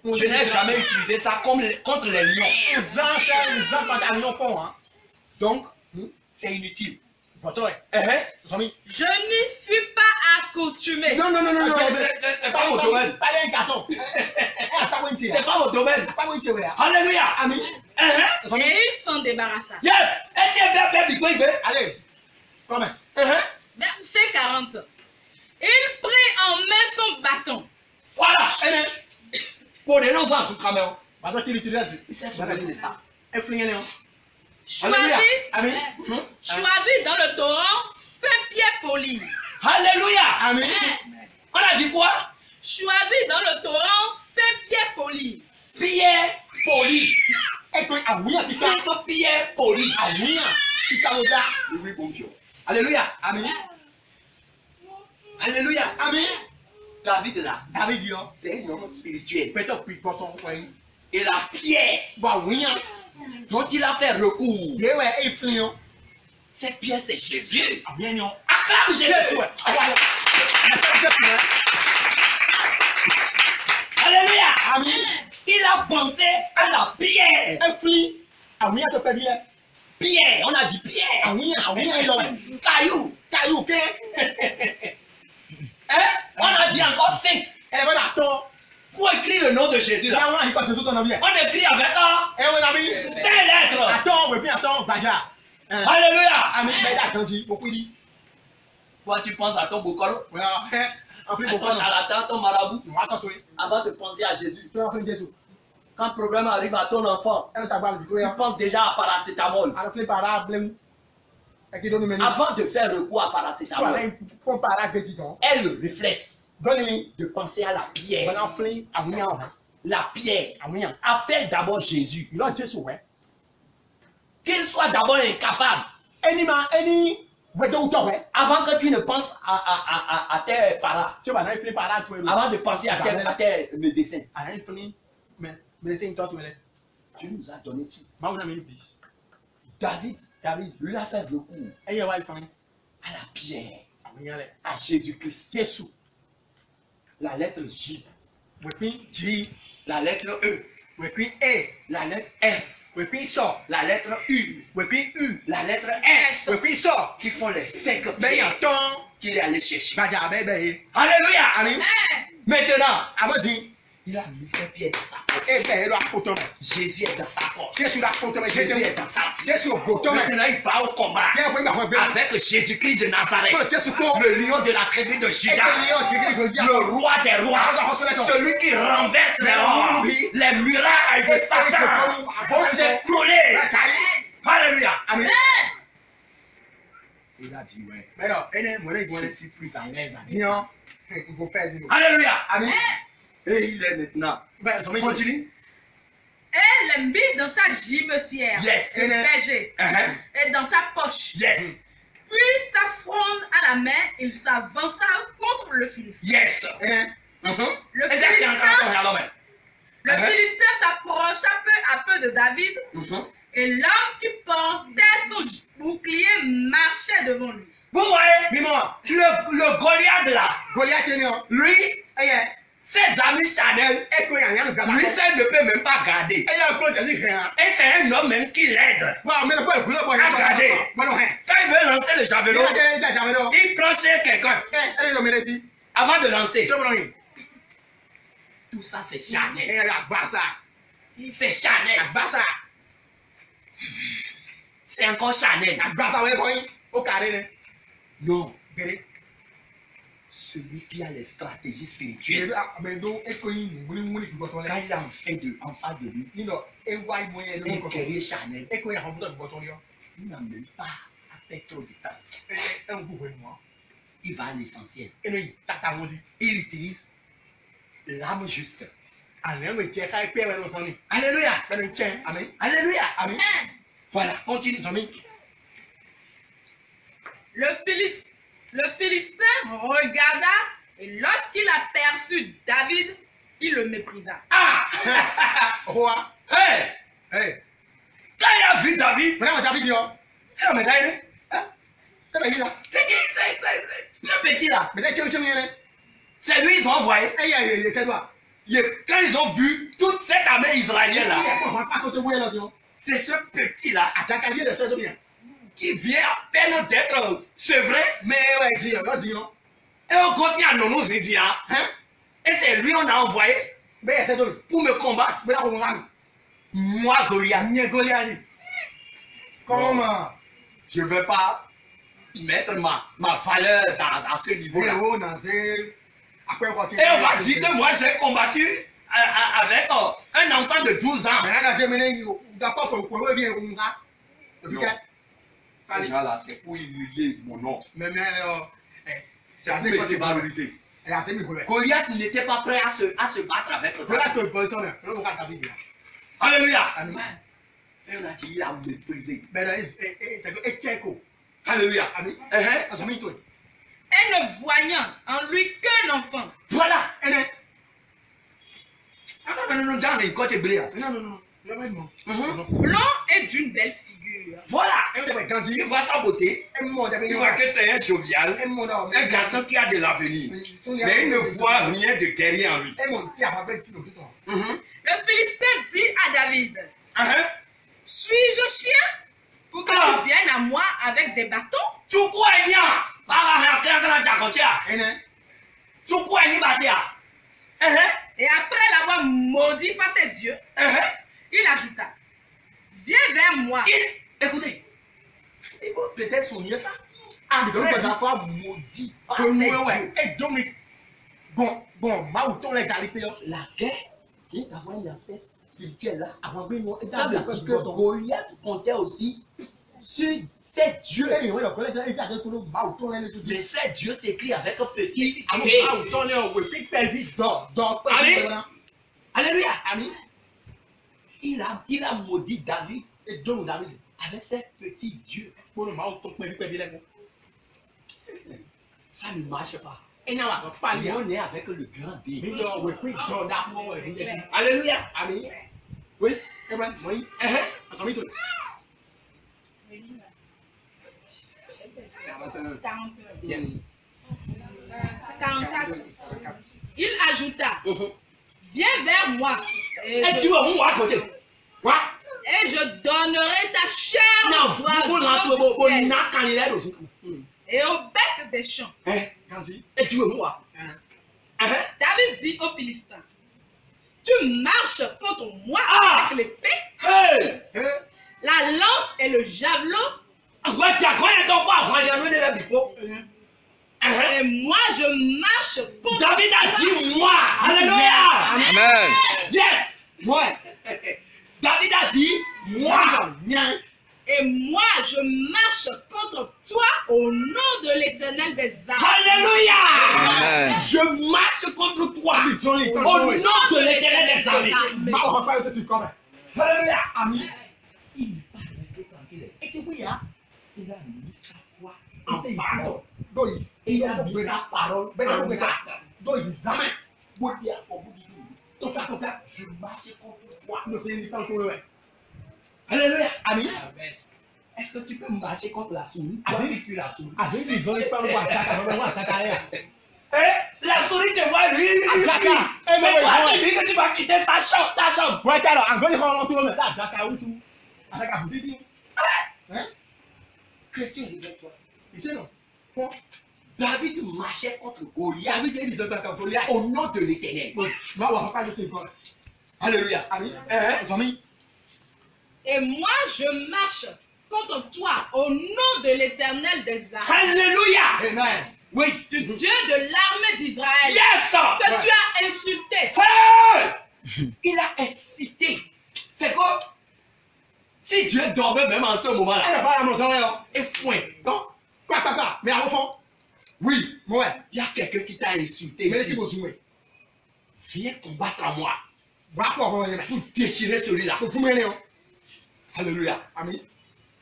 Speaker 1: Je n'ai jamais utilisé ça contre les lions.
Speaker 5: Les enfants, pantalons, pont, hein.
Speaker 1: Donc, c'est inutile.
Speaker 5: Photo, ouais. Zombie.
Speaker 3: Je n'y suis pas accoutumé.
Speaker 5: Non,
Speaker 1: C'est pas mon domaine.
Speaker 5: Pas un carton. Pas un tiers.
Speaker 1: C'est pas mon domaine.
Speaker 5: Pas un tiers, ouais.
Speaker 1: Alléluia.
Speaker 5: Amen.
Speaker 3: Et il s'en débarrassa.
Speaker 1: Yes.
Speaker 5: Allez. Comment?
Speaker 3: Verset 40. Il prit en main son bâton.
Speaker 1: Voilà. Pour les noms en caméra.
Speaker 5: Maintenant, tu l'utilises.
Speaker 1: Il s'est souvenu de ça.
Speaker 5: Influent, non?
Speaker 1: Alléluia.
Speaker 5: Amen.
Speaker 3: Choisi dans le torrent, fin pied poli.
Speaker 1: Alléluia.
Speaker 5: Amen.
Speaker 1: On a dit quoi?
Speaker 3: Choisi dans le torrent, fin pied poli.
Speaker 1: Pierre poli.
Speaker 5: Et toi, ah oui, c'est ça.
Speaker 1: C'est pierre poli.
Speaker 5: Ah oui, tu t'as le gars.
Speaker 1: Oui, bon Dieu. Alléluia.
Speaker 5: Amen.
Speaker 1: Alléluia.
Speaker 5: Amen.
Speaker 1: David là,
Speaker 5: David dit,
Speaker 1: c'est un homme spirituel.
Speaker 5: peut-être puis pourtant, ouais.
Speaker 1: Et la pierre
Speaker 5: Bah oui,
Speaker 1: dont il a fait recours,
Speaker 5: bien ouais, influent.
Speaker 1: cette pierre c'est Jésus.
Speaker 5: Ah bien non.
Speaker 1: Acclame Jésus.
Speaker 5: Ouais. Ah ouais.
Speaker 1: Alléluia.
Speaker 5: Amen.
Speaker 1: Il a pensé à la pierre.
Speaker 5: Influent. Ah oui, tu peux dire.
Speaker 1: Pierre, on a dit pierre.
Speaker 5: Ah oui, il a.
Speaker 1: Caillou.
Speaker 5: Caillou, ok.
Speaker 1: On a dit encore 5.
Speaker 5: Elle va d'attendre.
Speaker 1: Pour écrire le nom de Jésus là,
Speaker 5: Là, on a dit quoi, Jésus, ton bien.
Speaker 1: on écrit avec un
Speaker 5: Eh, on a mis.
Speaker 1: 5 lettres.
Speaker 5: Attends, oui, puis attends, Baja.
Speaker 1: Alléluia.
Speaker 5: Amen, mais attendu, beaucoup dit.
Speaker 1: Toi tu penses à ton bocolo,
Speaker 5: Voilà, en plus,
Speaker 1: à
Speaker 5: beaucoup
Speaker 1: ton charlatan, ton marabout,
Speaker 5: non. Attends, toi.
Speaker 1: avant de penser à Jésus.
Speaker 5: Tu vas faire Jésus.
Speaker 1: Quand le problème arrive à ton enfant,
Speaker 5: Elle t'a parlé du tout,
Speaker 1: tu penses déjà à paracétamol.
Speaker 5: alors que les parents, blême. Et qui donne le menu.
Speaker 1: Avant de faire recours à
Speaker 5: Tu vas
Speaker 1: paracétamol,
Speaker 5: aller pour un parent petit don.
Speaker 1: elle le réflexe
Speaker 5: Donne-lui.
Speaker 1: de penser à la pierre.
Speaker 5: Voilà, flin, à oui,
Speaker 1: La pierre.
Speaker 5: à oui.
Speaker 1: Appelle d'abord Jésus.
Speaker 5: Il a Jésus, ouais.
Speaker 1: Qu'il soit d'abord incapable.
Speaker 5: Any, ouais, donc, ouais.
Speaker 1: Avant que tu ne penses à tes parents.
Speaker 5: Tu vas aller flin parent, toi.
Speaker 1: Avant de penser à tes médecins.
Speaker 5: Allez, flin, mais c'est une tortue, ouais.
Speaker 1: Dieu nous a donné tout.
Speaker 5: Bah, on a mis une fille.
Speaker 1: David lui a fait recours
Speaker 5: Et il y a un flin.
Speaker 1: à la pierre,
Speaker 5: Ah oui, allez.
Speaker 1: à Jésus-Christ.
Speaker 5: Jésus.
Speaker 1: La lettre J,
Speaker 5: Ouais, puis, J.
Speaker 1: la lettre E,
Speaker 5: Ouais, puis, E.
Speaker 1: la lettre S,
Speaker 5: Ouais, puis, sort.
Speaker 1: la lettre U,
Speaker 5: Ouais, puis, U.
Speaker 1: la lettre S,
Speaker 5: Ouais, puis, sort.
Speaker 1: qui font les 5
Speaker 5: Ben,
Speaker 1: pierres
Speaker 5: attends.
Speaker 1: qu'il est allé chercher.
Speaker 5: Baja, ben.
Speaker 1: Alléluia.
Speaker 5: Allez.
Speaker 1: Maintenant,
Speaker 5: Ah, moi, dis.
Speaker 1: il a mis ses pieds dans sa poche.
Speaker 5: Eh ben, il a photo.
Speaker 1: Jésus est dans sa poche.
Speaker 5: Jésus la photo, mais
Speaker 1: Jésus est
Speaker 5: Jésus.
Speaker 1: dans sa vie.
Speaker 5: Jésus au bouton, mais.
Speaker 1: Maintenant, il va au combat
Speaker 5: Tiens, oui, bah, ouais,
Speaker 1: avec Jésus-Christ de Nazareth,
Speaker 5: Jésus, quoi.
Speaker 1: le lion de la tribu de Juda, le roi des rois, celui qui renverse les rois, les murailles de Satan vont s'écrouler. Alléluia.
Speaker 5: Amen.
Speaker 1: Il a dit, ouais.
Speaker 5: Mais non, moi,
Speaker 1: Je suis plus à l'aise avec
Speaker 5: dis,
Speaker 1: ça.
Speaker 5: il faut faire des mots.
Speaker 1: Alléluia.
Speaker 5: Amen.
Speaker 1: Et il est maintenant.
Speaker 5: Ben, ça
Speaker 1: Continue.
Speaker 3: Elle mit dans sa gibecière.
Speaker 1: Yes.
Speaker 3: Berger. Et dans sa poche.
Speaker 1: Yes.
Speaker 3: Puis sa fronde à la main, il s'avança contre le Philistin.
Speaker 1: Yes.
Speaker 3: Le
Speaker 1: Exactement.
Speaker 3: Philistin, le Philistin s'approcha peu à peu de David, et l'homme qui portait son bouclier marchait devant lui.
Speaker 1: Vous voyez,
Speaker 5: Dis-moi,
Speaker 1: le Goliath là,
Speaker 5: Goliath est né,
Speaker 1: lui,
Speaker 5: eh,
Speaker 1: Ses amis charnels,
Speaker 5: Et quand il y a rien de gars.
Speaker 1: lui seul ne peut même pas garder.
Speaker 5: Et il y a un peu de rien.
Speaker 1: Et c'est un homme même qui l'aide.
Speaker 5: Bon, mais le point, le point,
Speaker 1: Regardez.
Speaker 5: Bon, non, hein.
Speaker 1: Quand il veut lancer le javelot,
Speaker 5: Eh,
Speaker 1: il prend chez quelqu'un
Speaker 5: elle est nommée ici.
Speaker 1: avant de lancer.
Speaker 5: Tu vois, non,
Speaker 1: Tout ça, c'est
Speaker 5: et
Speaker 1: charnel.
Speaker 5: il y a Bassa.
Speaker 1: C'est charnel.
Speaker 5: Bassa.
Speaker 1: C'est encore charnel.
Speaker 5: Bassa, ouais, quoi, au carré, né.
Speaker 1: Non.
Speaker 5: Béré.
Speaker 1: Celui qui a les stratégies spirituelles,
Speaker 5: Mais donc, et quand il
Speaker 1: quand il a en face de lui, un guerrier charnel, il n'a même pas à perdre trop de temps. Il va à l'essentiel. Il utilise l'âme juste. Alléluia. Alléluia.
Speaker 5: Amen.
Speaker 1: Voilà, continue.
Speaker 3: Le Philistin regarda et lorsqu'il aperçut David, il le méprisa.
Speaker 1: Ah!
Speaker 5: Roi.
Speaker 1: Hey!
Speaker 5: Hey.
Speaker 1: Quand il a vu David,
Speaker 5: Madame David, yo.
Speaker 1: il a médaillé.
Speaker 5: C'est qui ça?
Speaker 1: C'est qui? C'est ce petit là.
Speaker 5: Mais tu es
Speaker 1: C'est lui ils ont envoyé.
Speaker 5: Eh, c'est toi.
Speaker 1: Quand ils ont vu toute cette armée israélienne là,
Speaker 5: là.
Speaker 1: c'est ce petit là
Speaker 5: Attaque de ça, bien.
Speaker 1: qui vient à peine d'être sevré.
Speaker 5: Mais ouais, dis, non.
Speaker 1: Et on continue à non Zizi.
Speaker 5: Hein?
Speaker 1: Et c'est lui on a envoyé
Speaker 5: Mais c'est toi.
Speaker 1: pour me combattre.
Speaker 5: Mais là, on va.
Speaker 1: Moi, Goliath.
Speaker 5: Goliath. Comment?
Speaker 1: Je ne vais pas mettre ma valeur dans ce niveau-là. Et on va dire que moi j'ai combattu avec un enfant de 12 ans. Ces gens-là, c'est pour humilier mon nom. C'est pour me dévaloriser. Goliath n'était pas prêt à se battre avec David. Alléluia.
Speaker 3: Amen.
Speaker 1: Et on a dit, il a méprisé.
Speaker 5: Alléluia.
Speaker 1: Amen.
Speaker 3: Et ne voyant en lui qu'un enfant.
Speaker 1: Voilà.
Speaker 3: Blond et d'une belle figure.
Speaker 1: Voilà. Il voit sa beauté. Il voit que c'est un jovial. Un garçon qui a de l'avenir. Mais il ne voit rien de guerrier en lui.
Speaker 3: Le Philistin dit à David, suis-je chien pour que tu viennes à moi avec des bâtons? Et après l'avoir maudit par ses dieux, il ajouta, viens vers moi.
Speaker 1: Écoutez, il faut peut-être souligner ça. Après avoir maudit par ses dieux. La guerre vient d'avoir un aspect spirituel là. Ça veut dire que Goliath comptait aussi sur ces dieux. Mais ces dieux s'écrit avec un petit D. Alléluia. Amen. Il a maudit David avec ses petits dieux. Ça ne marche pas. On est avec le grand D. Alléluia. Amen. Oui. Yes.
Speaker 3: 44. Il ajouta, viens vers moi. Et je donnerai ta chair et aux bêtes des champs. David dit aux Philistins, tu marches contre moi avec l'épée, la lance et le javelot, et moi je marche contre
Speaker 1: David a dit moi. Alléluia.
Speaker 2: Amen.
Speaker 1: Yes. David a dit moi.
Speaker 3: et moi je marche contre toi au nom de l'Éternel des armées.
Speaker 1: Alléluia.
Speaker 2: Amen.
Speaker 1: Je marche contre toi au nom de l'Éternel des armées. Alléluia. Amen. Il n'est pas resté tranquille. Et tu vois, il a mis sa foi en parole. Et il a mis sa parole en acte. Je marche contre toi. Alléluia. Amen. Est-ce que tu peux marcher contre la souris? Avec la souris. La souris te voit, lui,
Speaker 5: mais
Speaker 1: toi, tu dis que tu vas quitter ta chambre.
Speaker 5: Ouais, alors, en gros, il va tout le monde. Là, Jacka, où tout. Avec un bout hein?
Speaker 1: Chrétien, regarde-toi.
Speaker 5: Ici, non?
Speaker 1: Bon. David marchait contre Goliath.
Speaker 5: David, il dit contre Goliath.
Speaker 1: Au nom de l'Éternel.
Speaker 5: Oui, moi, on va pas laisser encore.
Speaker 1: Alléluia.
Speaker 5: Amis, amis.
Speaker 3: Et moi, je marche contre toi au nom de l'Éternel des armées.
Speaker 1: Alléluia.
Speaker 5: Amen.
Speaker 1: Oui.
Speaker 3: Du Dieu de l'armée d'Israël.
Speaker 1: Yes.
Speaker 3: Que tu as insulté.
Speaker 1: Hey! Il a incité. C'est quoi? Si Dieu dormait même en ce moment-là.
Speaker 5: Elle n'a pas la montagne, là.
Speaker 1: Et foin.
Speaker 5: Non? Quoi? Mais à fond?
Speaker 1: Oui.
Speaker 5: Ouais.
Speaker 1: Il y a quelqu'un qui t'a insulté
Speaker 5: Mais
Speaker 1: ici.
Speaker 5: si vous jouez.
Speaker 1: Viens combattre à moi.
Speaker 5: Va pour
Speaker 1: Pour déchirer celui-là.
Speaker 5: vous mener, hein?
Speaker 1: Alléluia.
Speaker 5: Amis.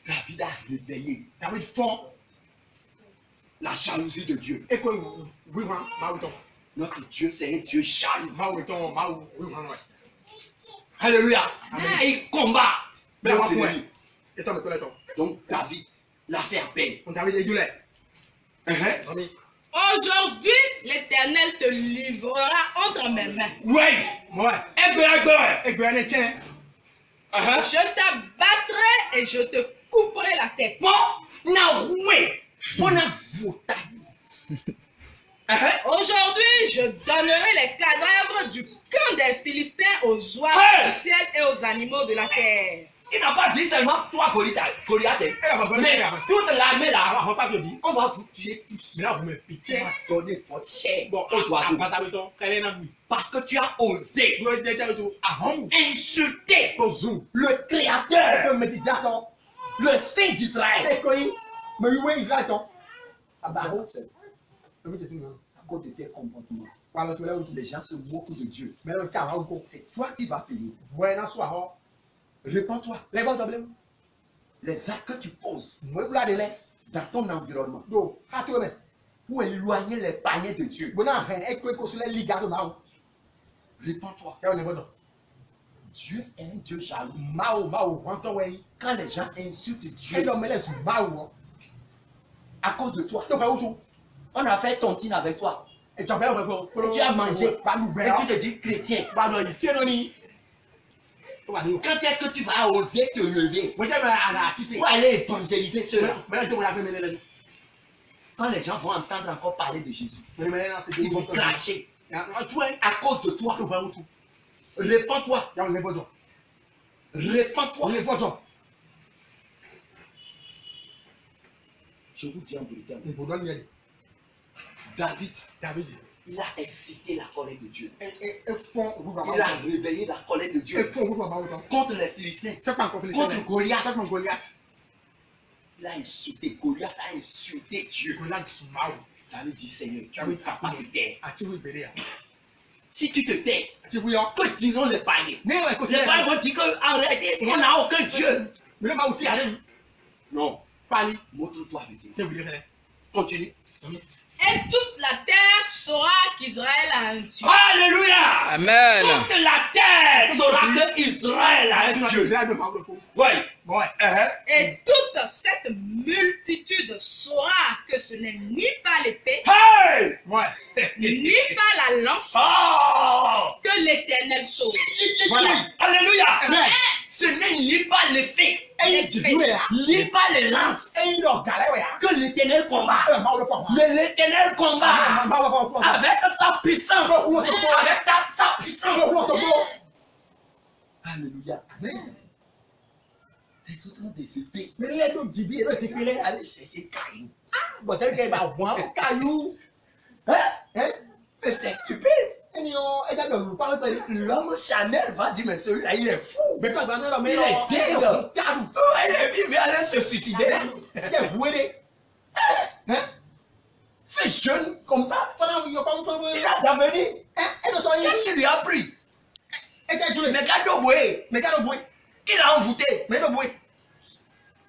Speaker 1: David a réveillé
Speaker 5: David fort.
Speaker 1: la jalousie de Dieu.
Speaker 5: Et quoi, oui, oui,
Speaker 1: Notre Dieu, c'est un Dieu jaloux.
Speaker 5: oui,
Speaker 1: Alléluia.
Speaker 3: Amen.
Speaker 1: Et il combat.
Speaker 5: Mais
Speaker 1: nos
Speaker 5: on va
Speaker 1: ennemis.
Speaker 5: Et toi, mais toi.
Speaker 1: Donc David l'a fait à peine.
Speaker 5: On David est douleur. Amis.
Speaker 3: Aujourd'hui, l'Éternel te livrera entre mes mains.
Speaker 1: Ouais.
Speaker 5: Ouais.
Speaker 1: Egbe.
Speaker 5: Et puis, on est tiens.
Speaker 3: Je t'abattrai et je te couperai la tête.
Speaker 1: Bon, na roué. On a voté.
Speaker 3: Aujourd'hui, je donnerai les cadavres du camp des Philistins aux oiseaux
Speaker 1: Hey!
Speaker 3: du ciel et aux animaux de la terre.
Speaker 1: Il n'a pas dit seulement toi, Goliath. Mais toute l'armée là,
Speaker 5: On va pas te dire.
Speaker 1: on va vous tuer tous.
Speaker 5: Mais là, vous me piquez.
Speaker 1: On va donner votre chair
Speaker 5: Bon,
Speaker 1: aux oiseaux.
Speaker 5: on
Speaker 1: Parce que tu as osé insulter
Speaker 5: va zoom.
Speaker 1: le Créateur,
Speaker 5: Me dit, d'accord.
Speaker 1: le Saint d'Israël.
Speaker 5: Et quoi, mais oui, Israël, ton. Ah, bah,
Speaker 1: C'est
Speaker 5: oui, c'est ça.
Speaker 1: à cause de tes comportements.
Speaker 5: Voilà, tu l'as où tu
Speaker 1: Les gens se moquent de Dieu.
Speaker 5: mais là, tiens, on
Speaker 1: C'est toi qui vas payer.
Speaker 5: ouais, dans soir,
Speaker 1: Réponds-toi.
Speaker 5: les bons problèmes.
Speaker 1: Les actes que tu poses
Speaker 5: Moi, vous l'avez là.
Speaker 1: dans ton environnement
Speaker 5: Donc, à toi, mais.
Speaker 1: pour éloigner les paniers de Dieu.
Speaker 5: Bon, enfin, et quoi, qu'on se les ligue à Mao.
Speaker 1: Réponds-toi.
Speaker 5: Et on est bon.
Speaker 1: Dieu est un Dieu jaloux.
Speaker 5: Mao, rentre, ouais.
Speaker 1: Quand les gens insultent
Speaker 5: Et
Speaker 1: Dieu
Speaker 5: l'homme, laisse Mao.
Speaker 1: à cause de toi,
Speaker 5: Tu vas où tout?
Speaker 1: on a fait tontine avec toi.
Speaker 5: Et tu as bien,
Speaker 1: Tu as mangé.
Speaker 5: Pas nous,
Speaker 1: Et tu te dis chrétien.
Speaker 5: pas nous, ici, non, ni.
Speaker 1: Quand est-ce que tu vas oser te lever
Speaker 5: Moi, j'aime la tité.
Speaker 1: pour aller évangéliser ceux-là?
Speaker 5: Mais là, tu m'as fait mener.
Speaker 1: Quand les gens vont entendre encore parler de Jésus,
Speaker 5: Mais maintenant, c'est
Speaker 1: ils vont cracher
Speaker 5: Tu vois,
Speaker 1: à cause de toi.
Speaker 5: tu vas où tout?
Speaker 1: Répands-toi.
Speaker 5: Il y a un évoque.
Speaker 1: Répands-toi.
Speaker 5: On est votant.
Speaker 1: Je vous dis en vérité,
Speaker 5: On vous donne miel.
Speaker 1: David,
Speaker 5: David.
Speaker 1: il a excité la colère de Dieu.
Speaker 5: Et fond, vous
Speaker 1: Il a réveillé la colère de
Speaker 5: Et
Speaker 1: Dieu
Speaker 5: fond, vous va autant.
Speaker 1: contre les Philistins,
Speaker 5: C'est pas encore
Speaker 1: contre Goliath.
Speaker 5: C'est pas Goliath.
Speaker 1: Il a insulté, Goliath a insulté Dieu.
Speaker 5: Goliath, c'est Mao.
Speaker 1: David dit, Seigneur, tu
Speaker 5: Ah
Speaker 1: ne
Speaker 5: oui.
Speaker 1: vas pas te taire.
Speaker 5: Atiwu ibere.
Speaker 1: Si tu te tais,
Speaker 5: Atiwu yo.
Speaker 1: que diront les païens?
Speaker 5: Ne ouais ko se.
Speaker 1: Les païens vont dire qu'en réalité, on n'a aucun Dieu.
Speaker 5: Me le ma uti ale.
Speaker 1: Non,
Speaker 5: Pali.
Speaker 1: montre-toi avec Dieu.
Speaker 5: C'est vous dire.
Speaker 1: Continue.
Speaker 3: Et toute la terre saura qu'Israël a un Dieu.
Speaker 1: Alléluia!
Speaker 2: Amen.
Speaker 1: Toute la terre saura que Israël a un Dieu. Oui.
Speaker 5: Ouais.
Speaker 3: Et toute cette multitude saura que ce n'est ni par l'épée,
Speaker 1: Hey!
Speaker 5: Ouais.
Speaker 3: ni par la lance
Speaker 1: Oh!
Speaker 3: que l'Éternel sauve.
Speaker 5: Voilà.
Speaker 1: Alléluia!
Speaker 5: Amen.
Speaker 1: Ce n'est ni pas l'effet,
Speaker 5: Et tu veux là.
Speaker 1: ni pas les lances
Speaker 5: Et il organise ouais.
Speaker 1: que l'Éternel combat.
Speaker 5: Ma le fort.
Speaker 1: Mais l'Éternel combat
Speaker 5: Ma
Speaker 1: avec sa puissance. Avec sa puissance. Alléluia.
Speaker 5: Amen.
Speaker 1: Les autres ont des épées.
Speaker 5: Mais les deux dibi et le sécuré.
Speaker 1: Allez chercher Caillou.
Speaker 5: Bon, tel qu'il va voir caillou.
Speaker 1: Hein?
Speaker 5: Hein?
Speaker 1: Mais c'est stupide.
Speaker 5: Et ça ne pas
Speaker 1: L'homme Chanel va dire, mais celui-là, il est fou.
Speaker 5: mais quand on
Speaker 1: Il est dingue.
Speaker 5: Tarou.
Speaker 1: Il va aller se suicider.
Speaker 5: C'est voué. Hein?
Speaker 1: C'est jeune comme ça.
Speaker 5: Fana yo pas vous
Speaker 1: Il a d'avenir.
Speaker 5: et no so
Speaker 1: Qu'est-ce qu'il lui a pris?
Speaker 5: et t'as joué.
Speaker 1: Mais Gado Boué,
Speaker 5: Mais quand on boit,
Speaker 1: il a envoûté.
Speaker 5: mais no boit.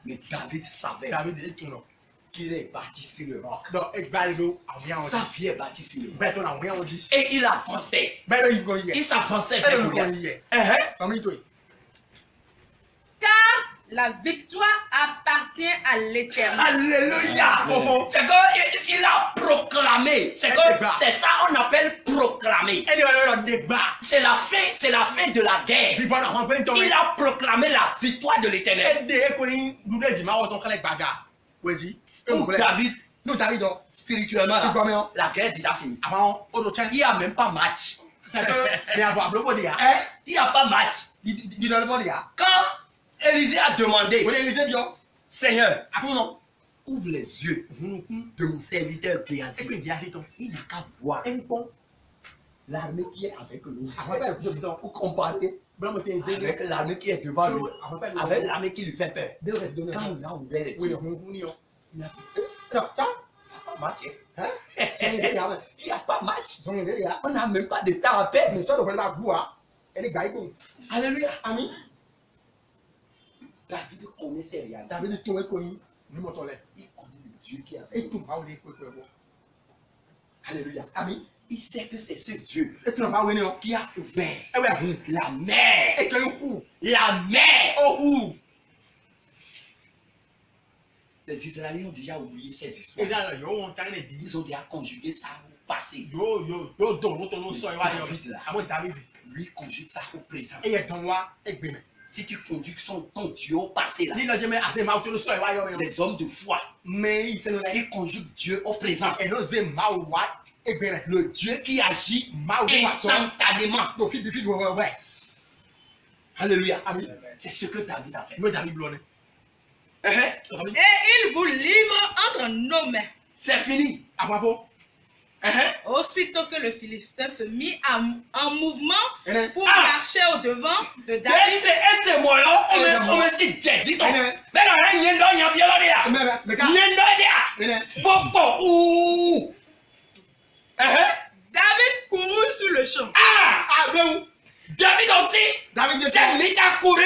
Speaker 1: Mais David savait
Speaker 5: David dit tout non.
Speaker 1: qu'il est bâti sur le roc.
Speaker 5: Donc et balido a rien on
Speaker 1: Sa
Speaker 5: dit.
Speaker 1: vie est bâtie sur le roc.
Speaker 5: Ben on a rien on dit.
Speaker 1: Et il avançait.
Speaker 5: Ben no il go
Speaker 1: Il
Speaker 5: hier.
Speaker 1: s'avançait
Speaker 5: Ben
Speaker 1: vers
Speaker 5: no go
Speaker 1: Goliath.
Speaker 5: hier.
Speaker 1: Hein?
Speaker 5: Ça me dit toi.
Speaker 3: Car La victoire appartient à l'Éternel.
Speaker 1: Alléluia. C'est qu'il a proclamé. C'est ça on appelle proclamer. C'est la fin de la guerre. Il a proclamé la victoire de l'Éternel. Pour David, spirituellement, la guerre est déjà finie. Il n'y a même pas match. Il n'y a pas match. Quand Élisée a demandé, Seigneur, ouvre les yeux de mon serviteur Géasi. Il n'a qu'à voir l'armée qui est avec nous. Pour comparer avec l'armée qui est devant lui, avec l'armée qui lui fait peur. Quand il a ouvert les yeux, il a dit, match. Il n'y a pas match. On n'a même pas de temps à perdre. Alléluia. Amen. David connaissait rien. Il connaît le Dieu qui est avec lui. Alléluia. Amen. Il sait que c'est ce Dieu qui a ouvert la mer. La mer. Les Israéliens ont déjà oublié ces histoires. Ils ont déjà conjugué ça au passé. David, lui, conjugue ça au présent. Si tu conjugues ton Dieu au passé, là, les hommes de foi, ils conjuguent Dieu au présent. Le Dieu qui agit instantanément. Alléluia. C'est ce que David a fait.
Speaker 3: Et il vous livre entre nos mains.
Speaker 1: C'est fini.
Speaker 3: Aussitôt que le Philistin se mit en mouvement pour marcher au devant de David.
Speaker 1: C'est moi là, on me dit dit donc. Mais là, il y a un
Speaker 3: David courut sur le champ.
Speaker 1: David aussi s'est mis à courir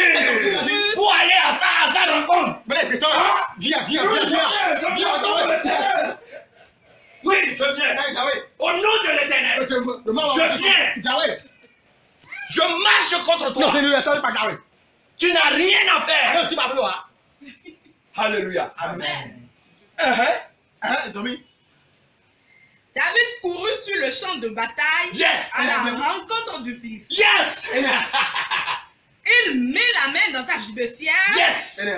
Speaker 1: pour aller à sa rencontre. Oui, je viens. Au nom de l'Éternel, je viens. Je marche contre toi. Tu n'as rien à faire. Alléluia.
Speaker 3: Amen. David courut sur le champ de bataille à la rencontre du Philistin. Il mit la main dans sa gibecière.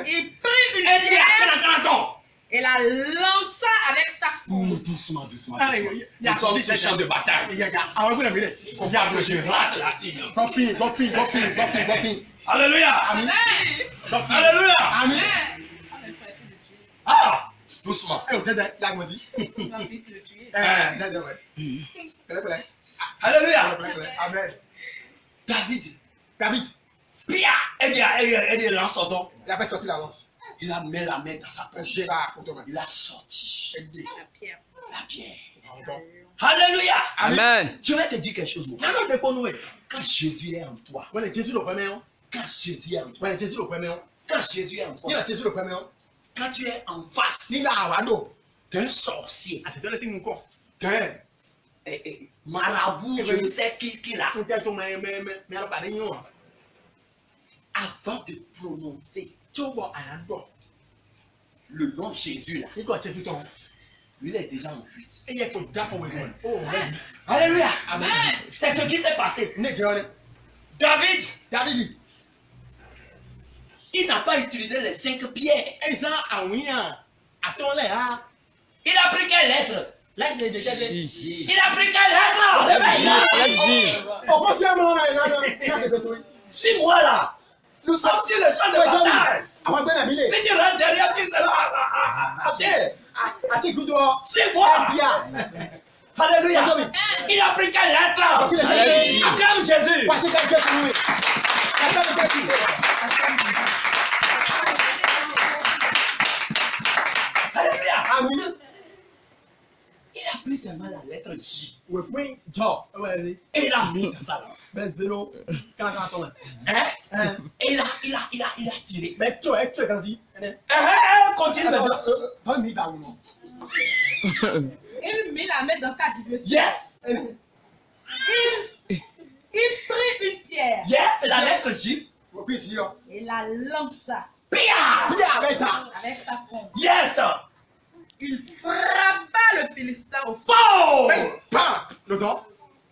Speaker 3: Il prit une pierre et la lança avec sa foule.
Speaker 1: Doucement. Nous sommes sur le champ de bataille. Regarde que je rate la cible. Alléluia.
Speaker 3: Amen.
Speaker 1: Alléluia.
Speaker 3: Amen.
Speaker 1: Doucement. Alléluia. David. Pia. Elle lance son don.
Speaker 5: Il a fait sortir la lance.
Speaker 1: Il a mis la main dans sa poche. Il a sorti la pierre. Alléluia.
Speaker 2: Amen.
Speaker 1: Je vais te dire quelque chose. Quand Jésus est en toi. Quand Jésus est en toi. Quand tu es en face d'un sorcier, d'un marabout, je ne sais qui là, avant de prononcer le nom de Jésus là, lui il est déjà en fuite. Alléluia. Amen. C'est ce qui s'est passé. David, il n'a pas utilisé les 5 pierres. Il a pris quelle lettre? Il a pris quelle lettre? Suis-moi là. Nous sommes sur le champ de bataille. Si tu rentres derrière, tu seras. Suis-moi. Alléluia. Il a pris quelle lettre? Acclame Jésus. Alléluia. Il a pris seulement la lettre J. Et il a mis dans sa langue. Et il a tiré. Continue.
Speaker 3: Il mit la main dans sa gibecière. Il prit une pierre.
Speaker 1: C'est la lettre J.
Speaker 3: Et la lança avec sa fronde.
Speaker 1: Yes.
Speaker 3: Il frappa le Philistin au front.
Speaker 1: Oh.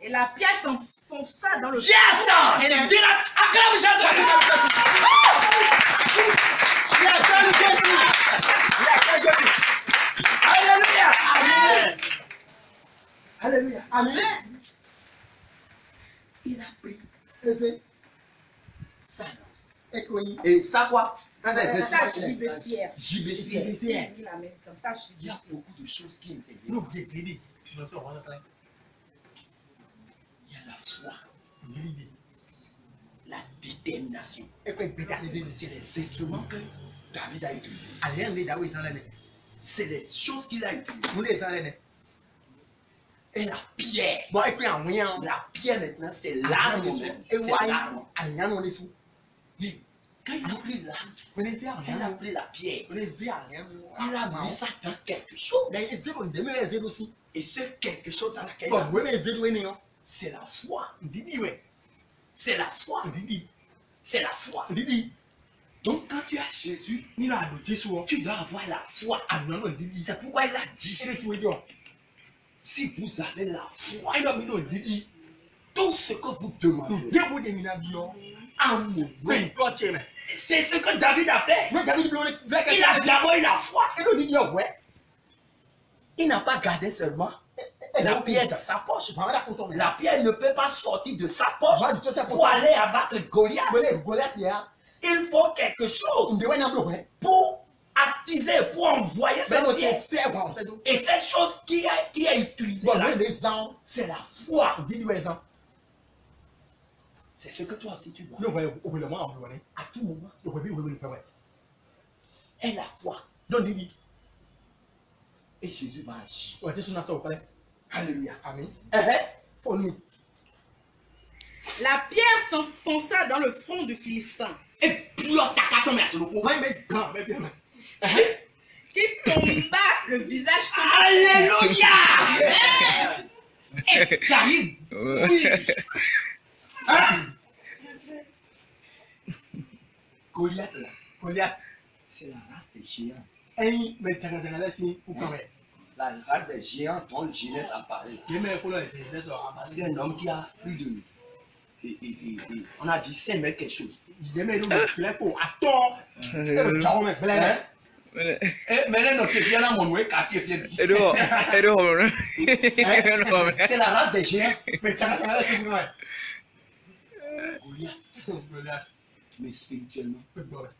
Speaker 3: Et la pierre s'enfonça dans le
Speaker 1: Yes. Acclame Jésus. Alléluia. Amen. Alléluia.
Speaker 5: Amen.
Speaker 1: Il a pris
Speaker 5: Ça.
Speaker 1: et ça quoi?
Speaker 3: ça gibecière.
Speaker 1: JBC.
Speaker 3: Il la met comme ça,
Speaker 1: Il y a beaucoup de choses qui interviennent.
Speaker 5: Nous, il
Speaker 1: Il y a la foi, la détermination. C'est les instruments que David a utilisés. C'est les choses qu'il a utilisées. Et la pierre. La pierre maintenant, c'est l'arme. C'est l'arme. Mais quand il a pris l'arme, il a pris la pierre. Il a mis ça dans quelque chose. Et ce quelque chose dans laquelle il a c'est la foi. C'est la foi. C'est la foi. Donc quand tu as Jésus, tu dois avoir la foi. C'est pourquoi il a dit, si vous avez la foi, tout ce que vous demandez en mon nom, c'est ce que David a fait. Il a d'abord eu la foi. Il n'a pas gardé seulement la pierre dans sa poche. La pierre ne peut pas sortir de sa poche pour aller abattre Goliath. Il faut quelque chose pour attiser, pour envoyer cette pierre. Et cette chose qui a utilisée là, c'est la foi. C'est ce que toi aussi tu dois. À tout moment. Et la foi. Et Jésus va agir. Alléluia. Amen.
Speaker 3: La pierre s'enfonça dans le front du Philistin,
Speaker 1: Et puis on t'a tombé sur le pouvoir.
Speaker 3: qui tomba le visage contre
Speaker 1: Alléluia. Et j'arrive. Oui. Goliath, c'est la race des géants. La race des géants dont Genèse a parlé. Parce qu'un homme qui a plus de... on a dit 5 mètres quelque chose. Et maintenant, tu viens dans mon quartier. C'est la race des géants. Goliath. Mais spirituellement,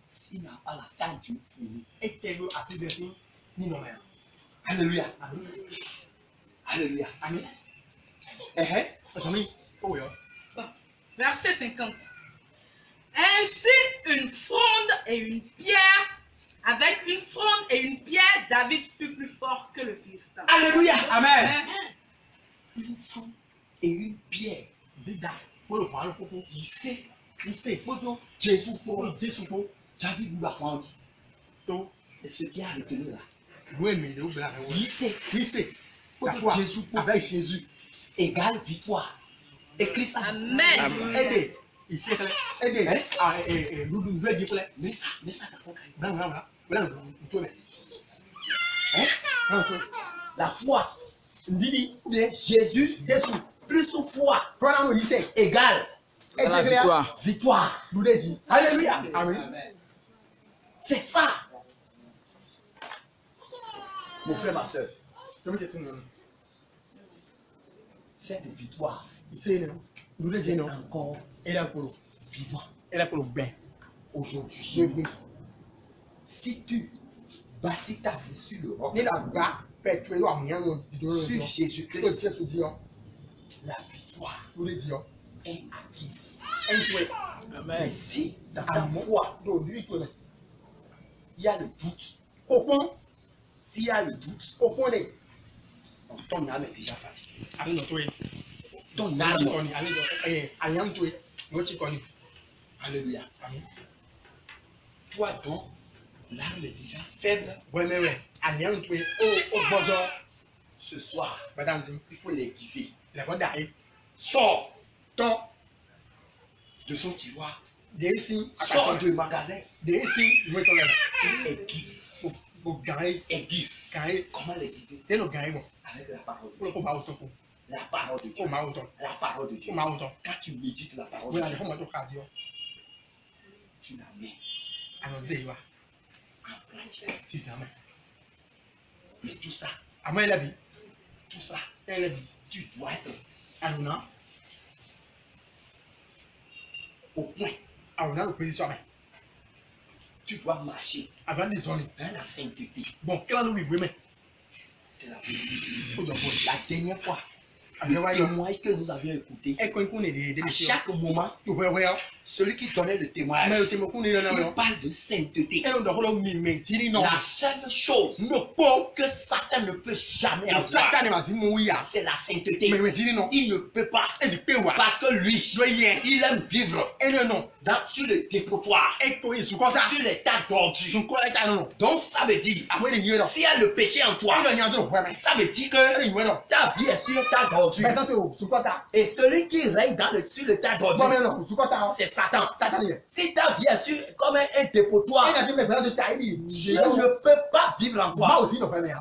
Speaker 1: s'il n'a pas la taille d'une fourmi. Alléluia. Alléluia. Amen.
Speaker 3: Verset 50. Ainsi, une fronde et une pierre, avec une fronde et une pierre, David fut plus fort que le Philistin.
Speaker 1: Alléluia. Amen. Une fronde et une pierre. Il sait. Jésus pour David nous l'a rendu. C'est ce qui a retenu là. Il sait. La foi avec Jésus égale victoire. Écris ça.
Speaker 3: Amen.
Speaker 1: Mets ça dans ton cahier. La foi. Jésus, plus foi égale victoire. Alléluia. Amen. C'est ça. Mon frère, ma soeur, cette victoire, c'est encore vivant. Aujourd'hui, si tu bâtis ta vie sur le roc, sur Jésus-Christ, la victoire est acquise. Mais si dans ta foi, il y a le doute, s'il y a le doute, ton âme est déjà fatiguée. Ton âme. Alléluia. Toi donc, l'âme est déjà faible. Ce soir, il faut l'aiguiser. Sors de son tiroir
Speaker 5: Desi,
Speaker 1: Sors de magasin.
Speaker 5: Desi, moi ton lèvre.
Speaker 1: Aiguise.
Speaker 5: Au gain,
Speaker 1: Aiguise.
Speaker 5: gain,
Speaker 1: Comment l'aiguiser?
Speaker 5: t'es le gain bon.
Speaker 1: Avec la parole de
Speaker 5: Pour le
Speaker 1: Dieu.
Speaker 5: combat autant.
Speaker 1: La parole de Dieu.
Speaker 5: Combat autant.
Speaker 1: La parole de Dieu.
Speaker 5: Combat autant.
Speaker 1: Quand tu médites la parole de
Speaker 5: Voilà,
Speaker 1: Dieu,
Speaker 5: le combat de radio.
Speaker 1: tu la mets
Speaker 5: Alors, c'est quoi?
Speaker 1: en pratique.
Speaker 5: Si c'est un mec.
Speaker 1: Mais tout ça,
Speaker 5: À moi, elle a vie.
Speaker 1: tout ça,
Speaker 5: Elle a vie.
Speaker 1: tu dois être
Speaker 5: Alors, non.
Speaker 1: au point.
Speaker 5: Alors, non, l'opposition, mais.
Speaker 1: Tu dois marcher
Speaker 5: Avant de zones.
Speaker 1: dans la sainteté.
Speaker 5: Bon, quel est le oui, mais.
Speaker 1: C'est la vérité.
Speaker 5: Faut donc,
Speaker 1: La dernière fois,
Speaker 5: alors,
Speaker 1: le
Speaker 5: voyons.
Speaker 1: témoignage que nous avions écouté,
Speaker 5: Et quand on est des
Speaker 1: à chaque moment,
Speaker 5: tu vois, ouais.
Speaker 1: celui qui donnait le témoignage,
Speaker 5: Mais le témoin qu'on est là,
Speaker 1: il
Speaker 5: non.
Speaker 1: parle de sainteté.
Speaker 5: Et on doit rouler au mais dis non.
Speaker 1: La seule chose
Speaker 5: Non, pas.
Speaker 1: que Satan ne peut jamais
Speaker 5: Et
Speaker 1: avoir,
Speaker 5: Satan est vas-y, mon oui.
Speaker 1: c'est la sainteté.
Speaker 5: Mais dis non.
Speaker 1: Il ne peut pas.
Speaker 5: Et c'est pas ouais.
Speaker 1: Parce que lui,
Speaker 5: Doit y être.
Speaker 1: il aime vivre
Speaker 5: Et le non.
Speaker 1: sur le dépotoir,
Speaker 5: Et quand il se compte,
Speaker 1: sur les tas d'ordures.
Speaker 5: je connais ta non.
Speaker 1: Donc ça veut dire,
Speaker 5: À moi, il y a là.
Speaker 1: s'il y a le péché en toi,
Speaker 5: Et le niant de ouais, mais.
Speaker 1: ça veut dire que
Speaker 5: Et il y a là.
Speaker 1: ta vie est sur le tas d'ordures.
Speaker 5: Mais attends, tu comptes ta.
Speaker 1: Et celui qui règne sur le tas
Speaker 5: Bon,
Speaker 1: d'ordures,
Speaker 5: mais non, tu comptes ta.
Speaker 1: c'est Satan.
Speaker 5: Satan y est.
Speaker 1: Si ta vie est sur comme un dépotoir,
Speaker 5: Et la vie, mais de taille.
Speaker 1: Dieu ne peut pas vivre en
Speaker 5: Moi
Speaker 1: toi.
Speaker 5: aussi, non, mais.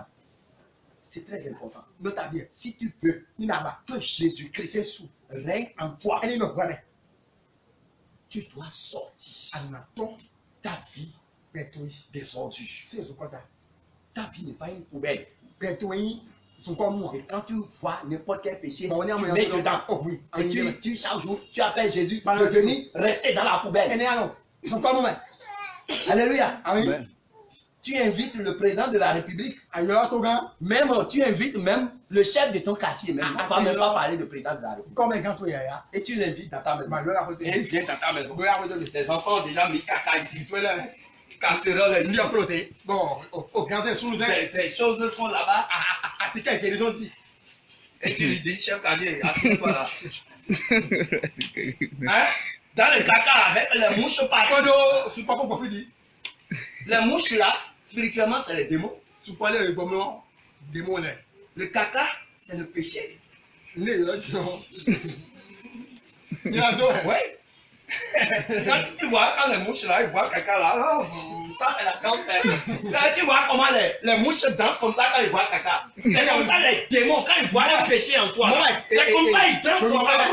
Speaker 1: C'est très important.
Speaker 5: De ta vie.
Speaker 1: Si tu veux
Speaker 5: Il n'a pas.
Speaker 1: que Jésus-Christ
Speaker 5: sous.
Speaker 1: règne en toi,
Speaker 5: Elle est non, ouais, mais.
Speaker 1: tu dois sortir
Speaker 5: Anaton,
Speaker 1: ta vie
Speaker 5: Pétouis.
Speaker 1: des ordures.
Speaker 5: C'est ce qu'on a.
Speaker 1: Ta vie n'est pas une poubelle.
Speaker 5: Pétouis, son corps moi.
Speaker 1: Et quand tu vois n'importe quel péché,
Speaker 5: Bon, on est en
Speaker 1: tu
Speaker 5: moyen
Speaker 1: mets
Speaker 5: de
Speaker 1: dedans.
Speaker 5: Oh oui.
Speaker 1: Et chaque jour, tu appelles Jésus
Speaker 5: Par
Speaker 1: de
Speaker 5: le
Speaker 1: venir rester dans la poubelle.
Speaker 5: Elle est allons. Son corps moi.
Speaker 1: Alléluia.
Speaker 5: Ah oui.
Speaker 1: Tu invites le président de la République.
Speaker 5: Ailleurs, ton gars.
Speaker 1: Même, tu invites même le chef de ton quartier. Même.
Speaker 5: Ah,
Speaker 1: On ne va même
Speaker 5: c'est
Speaker 1: pas
Speaker 5: là.
Speaker 1: parler de président de la République.
Speaker 5: Comme un grand là.
Speaker 1: Et tu l'invites dans ta maison.
Speaker 5: Ma gueule à côté.
Speaker 1: Et il vient dans ta maison.
Speaker 5: Gueule à côté.
Speaker 1: Tes enfants ont déjà mis caca ici.
Speaker 5: Tu es là.
Speaker 1: Casserole
Speaker 5: Il
Speaker 1: ici.
Speaker 5: y a flotté. Bon, au grand c'est sous nous.
Speaker 1: Tes choses sont là-bas.
Speaker 5: Ah, c'est quelqu'un qui dit.
Speaker 1: Et tu lui dis, chef quartier, assieds-toi là. Hein? Dans le caca avec les mouches partout.
Speaker 5: Quand c'est pas pour dire.
Speaker 1: Les mouches là, spirituellement, c'est les démons.
Speaker 5: Tu parles de bon démon là.
Speaker 1: Le caca, c'est le péché.
Speaker 5: Né là, non. Il y a deux.
Speaker 1: Ouais. Quand tu vois, quand les mouches là, ils voient caca là, ça c'est la cancer. Quand tu vois comment les mouches dansent comme ça quand ils voient caca. C'est comme ça les démons, quand ils voient le péché en toi.
Speaker 5: Ouais.
Speaker 1: C'est comme ça ils dansent comme ça.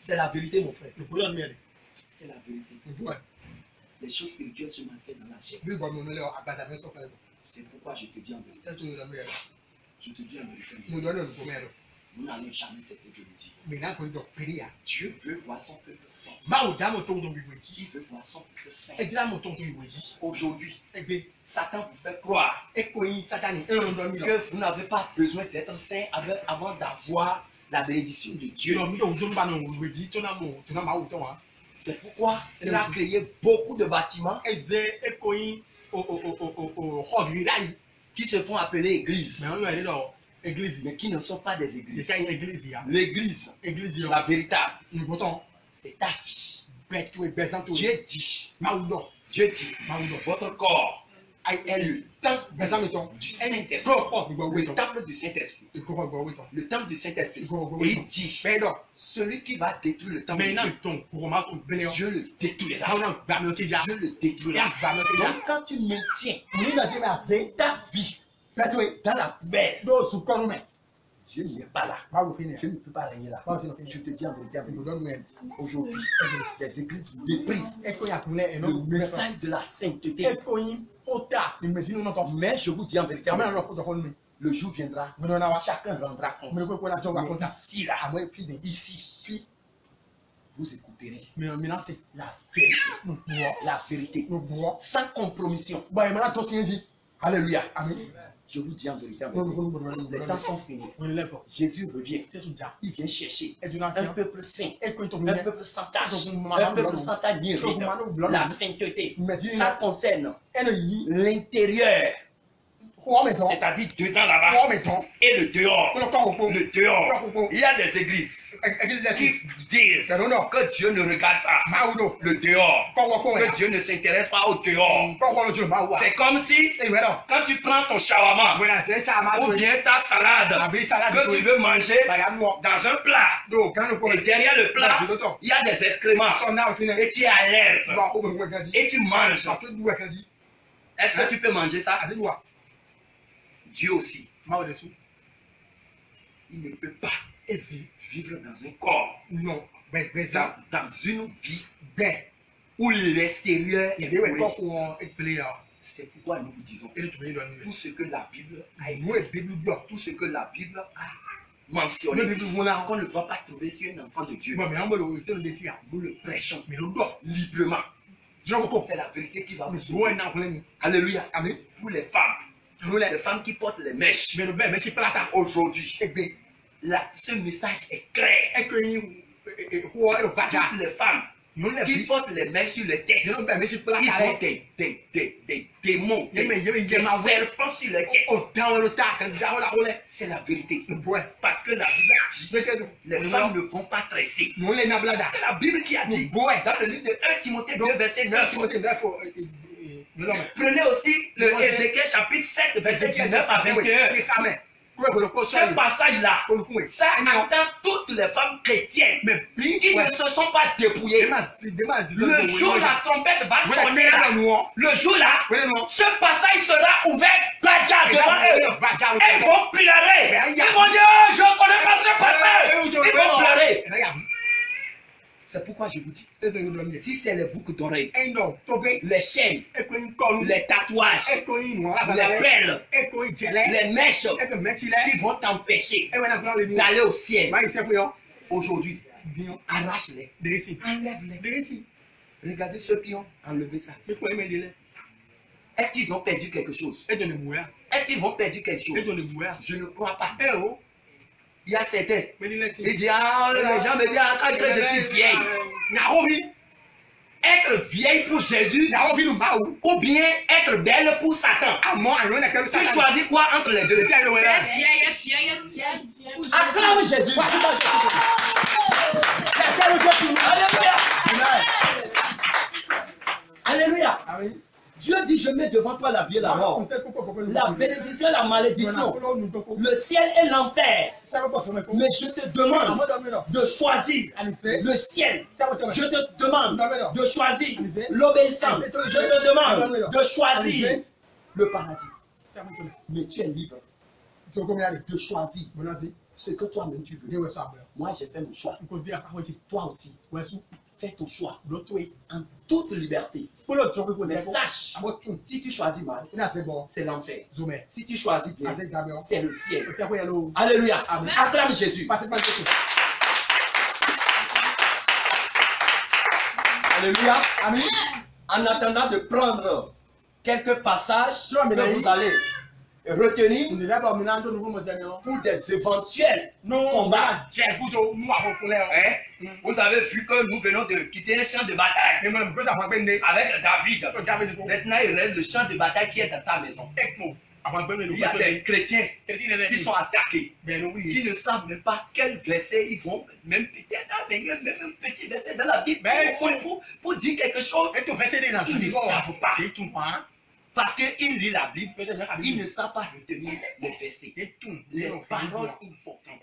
Speaker 1: C'est la vérité, mon frère.
Speaker 5: Le problème est
Speaker 1: C'est la vérité.
Speaker 5: ouais.
Speaker 1: Les choses spirituelles se manifestent dans la chair.
Speaker 5: Lui bon nous là à bataille sans faire.
Speaker 1: C'est pourquoi je te dis en vérité.
Speaker 5: T'as tout la meilleure.
Speaker 1: Je te dis en vérité.
Speaker 5: Nous donnons le premier.
Speaker 1: Nous n'allons jamais cesser de le dire.
Speaker 5: Mais là qu'on doit prier.
Speaker 1: Dieu veut voir son peuple saint.
Speaker 5: Ma ou dame ton donc
Speaker 1: Il
Speaker 5: oui.
Speaker 1: veut voir son peuple saint.
Speaker 5: Et là mon ton oui oui.
Speaker 1: Aujourd'hui,
Speaker 5: Et puis
Speaker 1: Satan vous fait croire
Speaker 5: et quoi Satan et on donne
Speaker 1: que vous n'avez pas besoin d'être saint avant d'avoir la bénédiction de Dieu.
Speaker 5: non nous donne pas non oui dit ton amour ton ma ou ton hein.
Speaker 1: C'est pourquoi il a créé beaucoup de bâtiments
Speaker 5: Et c'est et quoi au du là.
Speaker 1: qui se font appeler églises,
Speaker 5: Mais on est là église.
Speaker 1: mais qui ne sont pas des
Speaker 5: Il y
Speaker 1: églises.
Speaker 5: a une église là.
Speaker 1: L'église,
Speaker 5: Église
Speaker 1: la
Speaker 5: là.
Speaker 1: véritable,
Speaker 5: Nous comptons.
Speaker 1: c'est ta vie.
Speaker 5: Bête ou baissant tout.
Speaker 1: Dieu dit,
Speaker 5: Ma ou non.
Speaker 1: Dieu dit,
Speaker 5: Ma ou non.
Speaker 1: votre corps
Speaker 5: Aïe
Speaker 1: est le temple
Speaker 5: baissant mettons.
Speaker 1: du Saint-Esprit.
Speaker 5: Oui
Speaker 1: Le
Speaker 5: ton.
Speaker 1: temple du Saint-Esprit.
Speaker 5: Il faut voir oui ton.
Speaker 1: Le temple du Saint-Esprit.
Speaker 5: Oui.
Speaker 1: Et il dit,
Speaker 5: Mais non.
Speaker 1: celui qui va détruire le temple de
Speaker 5: Maintenant
Speaker 1: Dieu,
Speaker 5: ton pour moi ton bénéo.
Speaker 1: Dieu le détruira.
Speaker 5: Ah non, va me déjà.
Speaker 1: Dieu le détruira.
Speaker 5: Va me déjà.
Speaker 1: Donc quand tu maintiens
Speaker 5: Ni la dire c'est
Speaker 1: ta vie
Speaker 5: bête oui.
Speaker 1: dans la poubelle,
Speaker 5: Do sous corps mais.
Speaker 1: Dieu n'est pas là.
Speaker 5: Va vous finir.
Speaker 1: Dieu ne peut pas régner là.
Speaker 5: Pas c'est
Speaker 1: Je te dis en vérité,
Speaker 5: Nous donne même.
Speaker 1: aujourd'hui, les églises méprisent
Speaker 5: Et quoi y a pour les
Speaker 1: le message de la sainteté.
Speaker 5: Et quoi faut ta. Il me dit nous non pas.
Speaker 1: Mais je vous dis en vérité,
Speaker 5: Ah mais non faut te rendre.
Speaker 1: le jour viendra,
Speaker 5: Mais non là.
Speaker 1: chacun rendra compte.
Speaker 5: Mais quoi la job à
Speaker 1: Mais
Speaker 5: compter.
Speaker 1: ici, là,
Speaker 5: À moi puis des.
Speaker 1: ici, vous écouterez
Speaker 5: Mais maintenant c'est
Speaker 1: la vérité.
Speaker 5: nous bois.
Speaker 1: La vérité.
Speaker 5: Nous bois.
Speaker 1: Sans compromission.
Speaker 5: Bon et maintenant toi c'est dit.
Speaker 1: Alléluia.
Speaker 5: Amen.
Speaker 1: Je vous dis en vérité,
Speaker 5: Nous
Speaker 1: les temps sont finis.
Speaker 5: on est là pour.
Speaker 1: Jésus revient.
Speaker 5: C'est sous dia.
Speaker 1: Il vient chercher
Speaker 5: Et du
Speaker 1: un
Speaker 5: n'as
Speaker 1: peuple saint,
Speaker 5: Et quand on
Speaker 1: un peuple sans tache, un peuple sans tache, la sainteté.
Speaker 5: Mais dis-
Speaker 1: Ça concerne
Speaker 5: elle y
Speaker 1: l'intérieur C'est-à-dire dedans là-bas et le dehors. Le dehors. Il y a des églises qui disent que Dieu ne regarde pas le dehors, que Dieu ne s'intéresse pas au dehors. C'est comme si quand tu prends ton shawarma ou bien ta salade que tu veux manger dans un plat et derrière le plat il y a des excréments et tu es à l'aise et tu manges. Est-ce que tu peux manger ça? Dieu aussi, il ne peut pas vivre dans un corps, dans une vie où l'extérieur est pourri. C'est pourquoi nous vous disons tout ce que la Bible a écrit, tout ce que la Bible a mentionné, qu'on ne va pas trouver sur un enfant de Dieu. Nous le prêchons librement. C'est la vérité qui va vous sauver. Alléluia. Pour les femmes qui portent les mèches, aujourd'hui, ce message est clair. Toutes les femmes qui portent les mèches sur les têtes, ils ont des démons, des serpents sur les têtes. C'est la vérité. Parce que la Bible a dit les femmes ne vont pas tresser. C'est la Bible qui a dit dans le livre de 1 Timothée 2, verset 9. Prenez aussi le Ézéchiel chapitre 7, verset 19 à 21. Ce passage-là, ça attend toutes les femmes chrétiennes qui ne se sont pas dépouillées. Le jour où la trompette va sonner, le jour-là, ce passage sera ouvert devant eux. Elles vont pleurer. Ils vont dire, oh, je ne connais pas ce passage. Ils vont pleurer. C'est pourquoi je vous dis, si c'est les boucles d'oreilles, les chaînes, les tatouages, les perles, les mèches qui vont t'empêcher d'aller au ciel, aujourd'hui, arrache-les, enlève-les. Regardez ceux qui ont enlevé ça. Est-ce qu'ils ont perdu quelque chose? Est-ce qu'ils vont perdre quelque chose? Je ne crois pas. Il y a certains. Il dit, ah, les gens me disent, ah, quand je suis vieille. Être vieille pour Jésus ou bien être belle pour Satan. Tu choisis quoi entre les deux? Acclame Jésus. Alléluia. Alléluia. Dieu dit, je mets devant toi la vie et la mort, la bénédiction et la malédiction, le ciel et l'enfer. Mais je te demande de choisir le ciel. Je te demande de choisir l'obéissance. Je te demande de choisir le paradis. Mais tu es libre de choisir ce que toi-même tu veux. Moi, j'ai fait mon choix. Toi aussi. Fais ton choix en toute liberté. Mais sache, si tu choisis mal, c'est l'enfer. Si tu choisis bien, c'est le ciel. Alléluia. Acclame Jésus. Alléluia. Amen. En attendant de prendre quelques passages que vous allez retenir pour des éventuels combats. Vous avez vu que nous venons de quitter le champ de bataille avec David. Maintenant, il reste le champ de bataille qui est dans ta maison. Il y a des chrétiens qui sont attaqués, qui ne savent même pas quel verset ils vont, même peut-être même un petit verset dans la Bible pour dire quelque chose. Ils ne savent pas. Parce qu'ils lisent la Bible, ils ne savent pas retenir les versets, les paroles importantes.